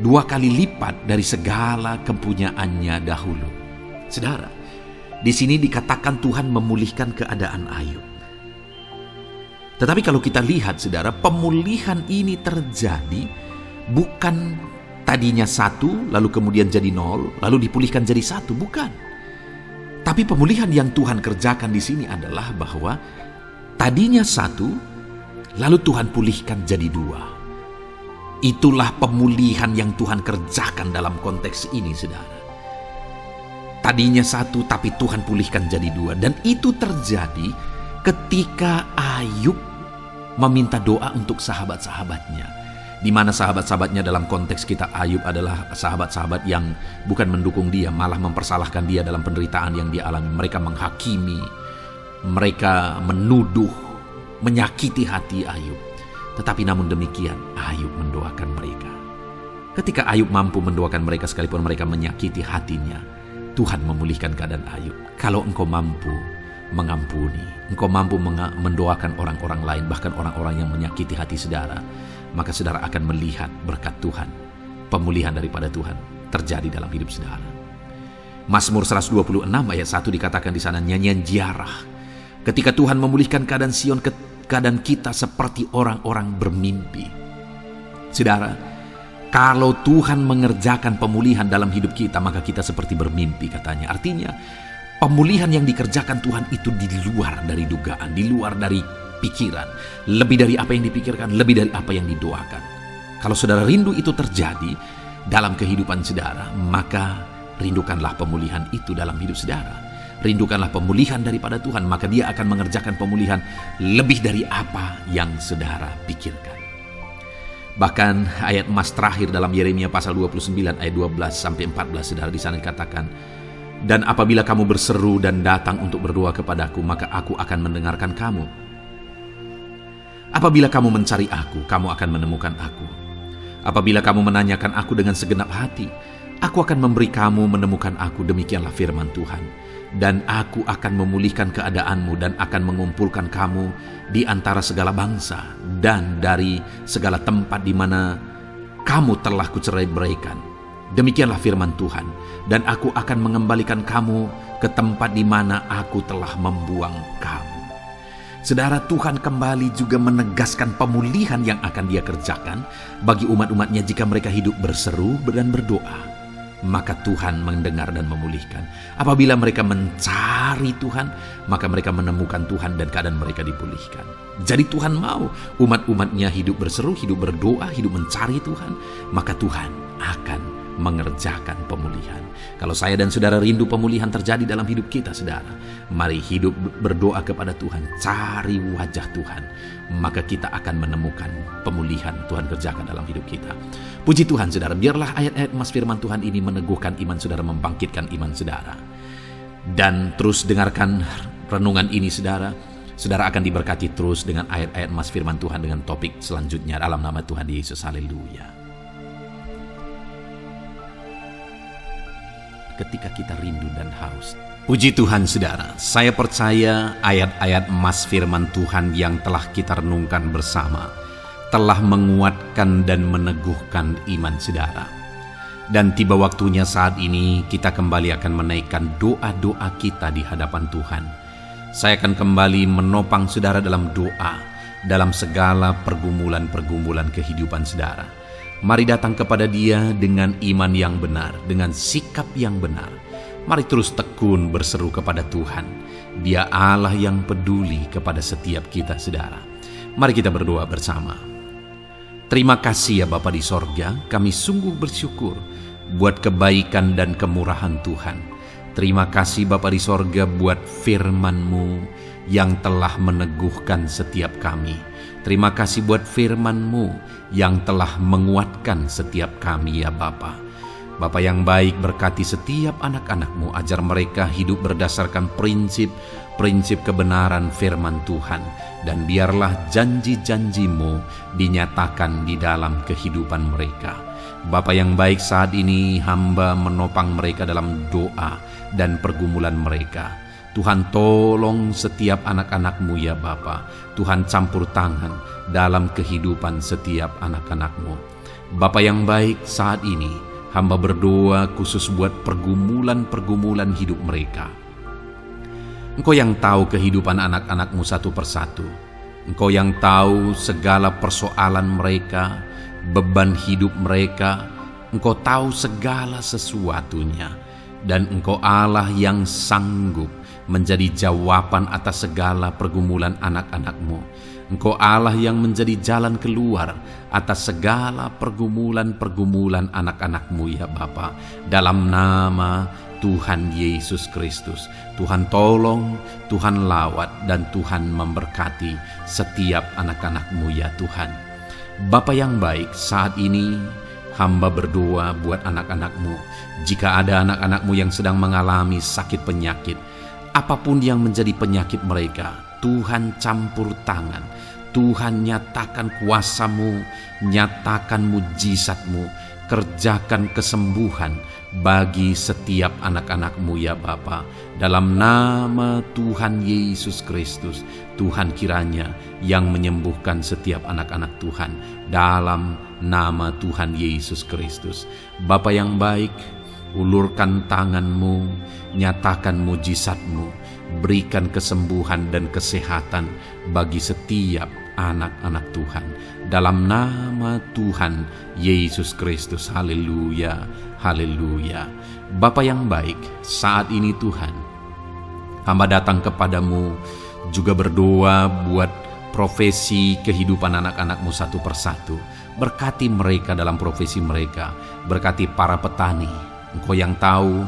2 kali lipat dari segala kepunyaannya dahulu. Saudara, di sini dikatakan Tuhan memulihkan keadaan Ayub. Tetapi kalau kita lihat saudara, pemulihan ini terjadi bukan tadinya 1 lalu kemudian jadi 0 lalu dipulihkan jadi 1, bukan. Tapi pemulihan yang Tuhan kerjakan di sini adalah bahwa tadinya 1 lalu Tuhan pulihkan jadi 2. Itulah pemulihan yang Tuhan kerjakan dalam konteks ini saudara. Tadinya 1 tapi Tuhan pulihkan jadi 2. Dan itu terjadi ketika Ayub meminta doa untuk sahabat-sahabatnya. Di mana sahabat-sahabatnya dalam konteks kita Ayub adalah sahabat-sahabat yang bukan mendukung dia, malah mempersalahkan dia dalam penderitaan yang dia alami. Mereka menghakimi Mereka menuduh, menyakiti hati Ayub. Tetapi namun demikian, Ayub mendoakan mereka. Ketika Ayub mampu mendoakan mereka sekalipun mereka menyakiti hatinya, Tuhan memulihkan keadaan Ayub. Kalau engkau mampu mengampuni, engkau mampu mendoakan orang-orang lain, bahkan orang-orang yang menyakiti hati saudara, maka saudara akan melihat berkat Tuhan, pemulihan daripada Tuhan terjadi dalam hidup saudara. Mazmur 126 ayat 1 dikatakan di sana, nyanyian ziarah. Ketika Tuhan memulihkan keadaan Sion, keadaan kita seperti orang-orang bermimpi. Saudara, kalau Tuhan mengerjakan pemulihan dalam hidup kita, maka kita seperti bermimpi katanya. Artinya, pemulihan yang dikerjakan Tuhan itu di luar dari dugaan, di luar dari pikiran, lebih dari apa yang dipikirkan, lebih dari apa yang didoakan. Kalau saudara rindu itu terjadi dalam kehidupan saudara, maka rindukanlah pemulihan itu dalam hidup saudara. Rindukanlah pemulihan daripada Tuhan, maka Dia akan mengerjakan pemulihan lebih dari apa yang saudara pikirkan. Bahkan ayat emas terakhir dalam Yeremia pasal 29 ayat 12-14 saudara, di sana dikatakan, dan apabila kamu berseru dan datang untuk berdoa kepadaku, maka aku akan mendengarkan kamu. Apabila kamu mencari aku, kamu akan menemukan aku. Apabila kamu menanyakan aku dengan segenap hati, aku akan memberi kamu menemukan aku, demikianlah firman Tuhan. Dan aku akan memulihkan keadaanmu dan akan mengumpulkan kamu di antara segala bangsa dan dari segala tempat di mana kamu telah kucerai-beraikan. Demikianlah firman Tuhan. Dan aku akan mengembalikan kamu ke tempat di mana aku telah membuang kamu. Saudara, Tuhan kembali juga menegaskan pemulihan yang akan Dia kerjakan bagi umat-umatnya jika mereka hidup berseru dan berdoa. Maka Tuhan mendengar dan memulihkan. Apabila mereka mencari Tuhan, maka mereka menemukan Tuhan dan keadaan mereka dipulihkan. Jadi Tuhan mau umat-umatnya hidup berseru, hidup berdoa, hidup mencari Tuhan, maka Tuhan akan mengerjakan pemulihan. Kalau saya dan saudara rindu pemulihan terjadi dalam hidup kita, saudara, mari hidup berdoa kepada Tuhan, cari wajah Tuhan, maka kita akan menemukan pemulihan Tuhan kerjakan dalam hidup kita. Puji Tuhan saudara, biarlah ayat-ayat emas firman Tuhan ini meneguhkan iman saudara, membangkitkan iman saudara. Dan terus dengarkan renungan ini saudara. Saudara akan diberkati terus dengan ayat-ayat emas firman Tuhan dengan topik selanjutnya dalam nama Tuhan Yesus. Haleluya. Ketika kita rindu dan haus. Puji Tuhan saudara, saya percaya ayat-ayat emas firman Tuhan yang telah kita renungkan bersama telah menguatkan dan meneguhkan iman saudara. Dan tiba waktunya saat ini kita kembali akan menaikkan doa-doa kita di hadapan Tuhan. Saya akan kembali menopang saudara dalam doa, dalam segala pergumulan-pergumulan kehidupan saudara. Mari datang kepada Dia dengan iman yang benar, dengan sikap yang benar. Mari terus tekun berseru kepada Tuhan. Dia Allah yang peduli kepada setiap kita, saudara. Mari kita berdoa bersama. Terima kasih ya Bapa di sorga, kami sungguh bersyukur buat kebaikan dan kemurahan Tuhan. Terima kasih Bapa di sorga buat firman-Mu yang telah meneguhkan setiap kami. Terima kasih buat firman-Mu yang telah menguatkan setiap kami ya Bapa. Bapa yang baik, berkati setiap anak-anak-Mu, ajar mereka hidup berdasarkan prinsip kebenaran firman Tuhan. Dan biarlah janji-janji-Mu dinyatakan di dalam kehidupan mereka. Bapa yang baik, saat ini hamba menopang mereka dalam doa dan pergumulan mereka. Tuhan tolong setiap anak-anak-Mu ya Bapa. Tuhan campur tangan dalam kehidupan setiap anak-anak-Mu. Bapa yang baik, saat ini hamba berdoa khusus buat pergumulan-pergumulan hidup mereka. Engkau yang tahu kehidupan anak-anak-Mu satu persatu. Engkau yang tahu segala persoalan mereka, beban hidup mereka. Engkau tahu segala sesuatunya. Dan Engkau Allah yang sanggup menjadi jawaban atas segala pergumulan anak-anak-Mu. Engkau Allah yang menjadi jalan keluar atas segala pergumulan-pergumulan anak-anak-Mu ya Bapa. Dalam nama Tuhan Yesus Kristus, Tuhan tolong, Tuhan lawat, dan Tuhan memberkati setiap anak-anak-Mu ya Tuhan. Bapa yang baik, saat ini hamba berdoa buat anak-anak-Mu. Jika ada anak-anak-Mu yang sedang mengalami sakit penyakit, Apapun yang menjadi penyakit mereka, Tuhan campur tangan. Tuhan nyatakan kuasa-Mu, nyatakan mujizat-Mu, kerjakan kesembuhan bagi setiap anak-anak-Mu ya Bapa. Dalam nama Tuhan Yesus Kristus, Tuhan kiranya yang menyembuhkan setiap anak-anak Tuhan. Dalam nama Tuhan Yesus Kristus. Bapa yang baik, ulurkan tangan-Mu, nyatakan mujizat-Mu, berikan kesembuhan dan kesehatan bagi setiap anak-anak Tuhan. Dalam nama Tuhan Yesus Kristus. Haleluya, haleluya. Bapa yang baik, saat ini Tuhan, hamba datang kepadamu juga berdoa buat profesi kehidupan anak-anak-Mu satu persatu. Berkati mereka dalam profesi mereka, berkati para petani. Engkau yang tahu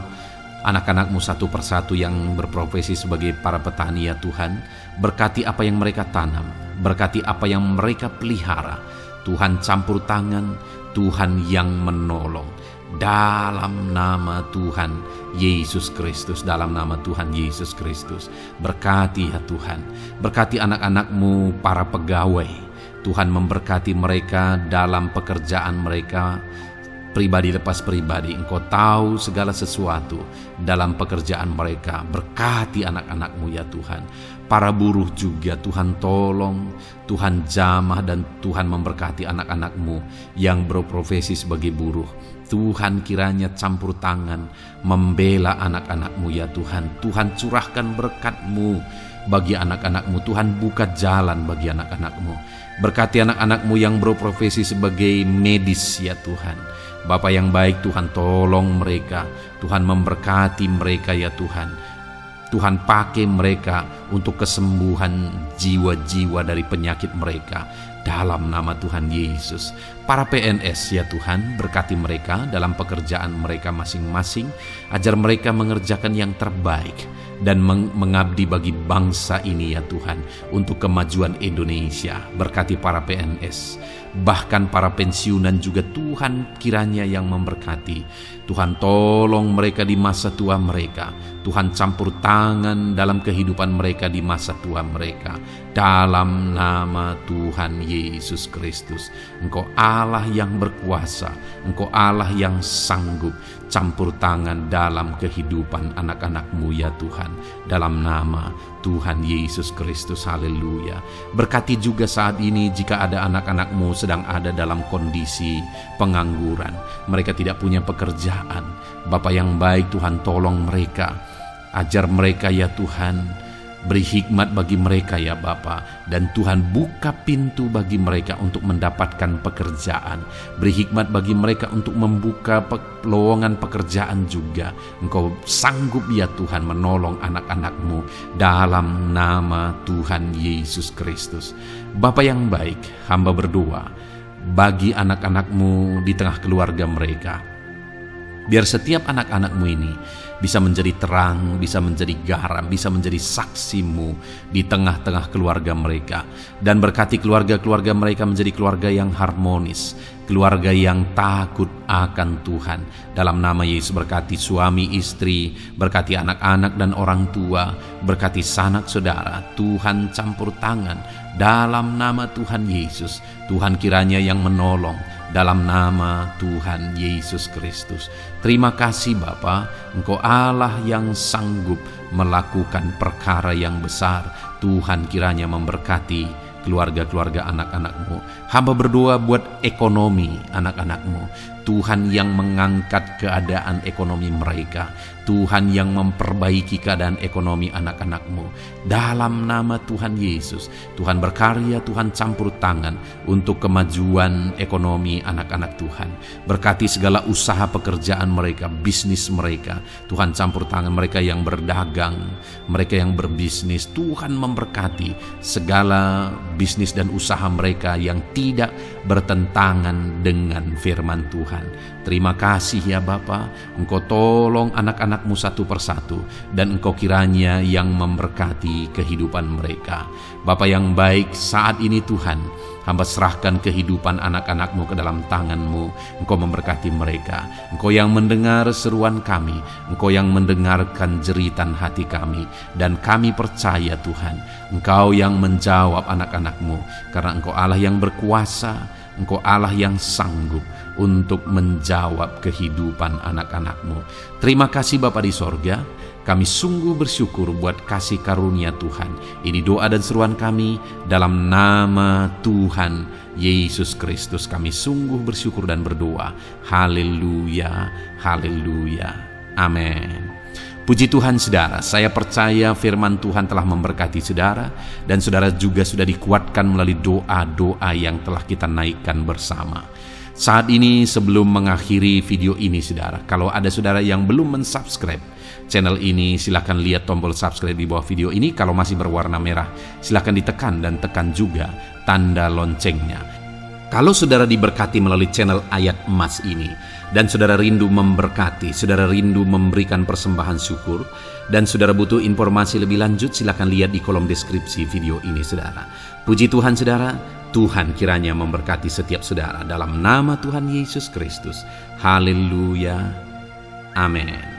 anak-anak-Mu satu persatu yang berprofesi sebagai para petani ya Tuhan. Berkati apa yang mereka tanam, berkati apa yang mereka pelihara. Tuhan campur tangan, Tuhan yang menolong. Dalam nama Tuhan Yesus Kristus, dalam nama Tuhan Yesus Kristus. Berkati ya Tuhan, berkati anak-anak-Mu para pegawai. Tuhan memberkati mereka dalam pekerjaan mereka, pribadi lepas pribadi. Engkau tahu segala sesuatu dalam pekerjaan mereka. Berkati anak-anak-Mu ya Tuhan. Para buruh juga Tuhan tolong, Tuhan jamah, dan Tuhan memberkati anak-anak-Mu yang berprofesi sebagai buruh. Tuhan kiranya campur tangan membela anak-anak-Mu ya Tuhan. Tuhan curahkan berkat-Mu bagi anak-anak-Mu. Tuhan buka jalan bagi anak-anak-Mu. Berkati anak-anak-Mu yang berprofesi sebagai medis ya Tuhan. Bapa yang baik, Tuhan tolong mereka. Tuhan memberkati mereka ya Tuhan. Tuhan pakai mereka untuk kesembuhan jiwa-jiwa dari penyakit mereka. Dalam nama Tuhan Yesus. Para PNS ya Tuhan, berkati mereka dalam pekerjaan mereka masing-masing. Ajar mereka mengerjakan yang terbaik dan mengabdi bagi bangsa ini ya Tuhan, untuk kemajuan Indonesia. Berkati para PNS, bahkan para pensiunan juga Tuhan kiranya yang memberkati. Tuhan tolong mereka di masa tua mereka. Tuhan campur tangan dalam kehidupan mereka di masa tua mereka. Dalam nama Tuhan Yesus Kristus. Engkau Allah yang berkuasa, Engkau Allah yang sanggup. Campur tangan dalam kehidupan anak-anak-Mu ya Tuhan. Dalam nama Tuhan Yesus Kristus. Haleluya. Berkati juga saat ini jika ada anak-anak-Mu sedang ada dalam kondisi pengangguran. Mereka tidak punya pekerjaan. Bapa yang baik, Tuhan tolong mereka. Ajar mereka ya Tuhan. Beri hikmat bagi mereka ya Bapa. Dan Tuhan buka pintu bagi mereka untuk mendapatkan pekerjaan. Beri hikmat bagi mereka untuk membuka lowongan pekerjaan juga. Engkau sanggup ya Tuhan menolong anak-anak-Mu dalam nama Tuhan Yesus Kristus. Bapa yang baik, hamba berdoa bagi anak-anak-Mu di tengah keluarga mereka. Biar setiap anak-anak-Mu ini bisa menjadi terang, bisa menjadi garam, bisa menjadi saksi-Mu di tengah-tengah keluarga mereka. Dan berkati keluarga-keluarga mereka menjadi keluarga yang harmonis, keluarga yang takut akan Tuhan. Dalam nama Yesus, berkati suami istri, berkati anak-anak dan orang tua, berkati sanak saudara. Tuhan campur tangan dalam nama Tuhan Yesus. Tuhan kiranya yang menolong dalam nama Tuhan Yesus Kristus. Terima kasih Bapa, Engkau Allah yang sanggup melakukan perkara yang besar. Tuhan kiranya memberkati keluarga-keluarga anak-anak-Mu. Hamba berdoa buat ekonomi anak-anak-Mu. Tuhan yang mengangkat keadaan ekonomi mereka. Tuhan yang memperbaiki keadaan ekonomi anak-anak-Mu. Dalam nama Tuhan Yesus, Tuhan berkarya, Tuhan campur tangan untuk kemajuan ekonomi anak-anak Tuhan. Berkati segala usaha pekerjaan mereka, bisnis mereka. Tuhan campur tangan mereka yang berdagang, mereka yang berbisnis. Tuhan memberkati segala bisnis dan usaha mereka yang tidak bertentangan dengan firman Tuhan. Terima kasih ya Bapa, Engkau tolong anak-anak-Mu satu persatu, dan Engkau kiranya yang memberkati kehidupan mereka. Bapa yang baik, saat ini Tuhan, Hamba serahkan kehidupan anak-anak-Mu ke dalam tangan-Mu. Engkau memberkati mereka. Engkau yang mendengar seruan kami, Engkau yang mendengarkan jeritan hati kami, dan kami percaya Tuhan, Engkau yang menjawab anak-anak-Mu, karena Engkau Allah yang berkuasa, Engkau Allah yang sanggup untuk menjawab kehidupan anak-anak-Mu. Terima kasih Bapa di sorga, kami sungguh bersyukur buat kasih karunia Tuhan. Ini doa dan seruan kami dalam nama Tuhan Yesus Kristus. Kami sungguh bersyukur dan berdoa. Haleluya, haleluya, amin. Puji Tuhan saudara, saya percaya firman Tuhan telah memberkati saudara, dan saudara juga sudah dikuatkan melalui doa-doa yang telah kita naikkan bersama. Saat ini sebelum mengakhiri video ini saudara, kalau ada saudara yang belum mensubscribe channel ini, silakan lihat tombol subscribe di bawah video ini. Kalau masih berwarna merah, silakan ditekan dan tekan juga tanda loncengnya. Kalau saudara diberkati melalui channel Ayat Emas ini, dan saudara rindu memberkati, saudara rindu memberikan persembahan syukur, dan saudara butuh informasi lebih lanjut, silakan lihat di kolom deskripsi video ini saudara. Puji Tuhan saudara, Tuhan kiranya memberkati setiap saudara dalam nama Tuhan Yesus Kristus. Haleluya, amin.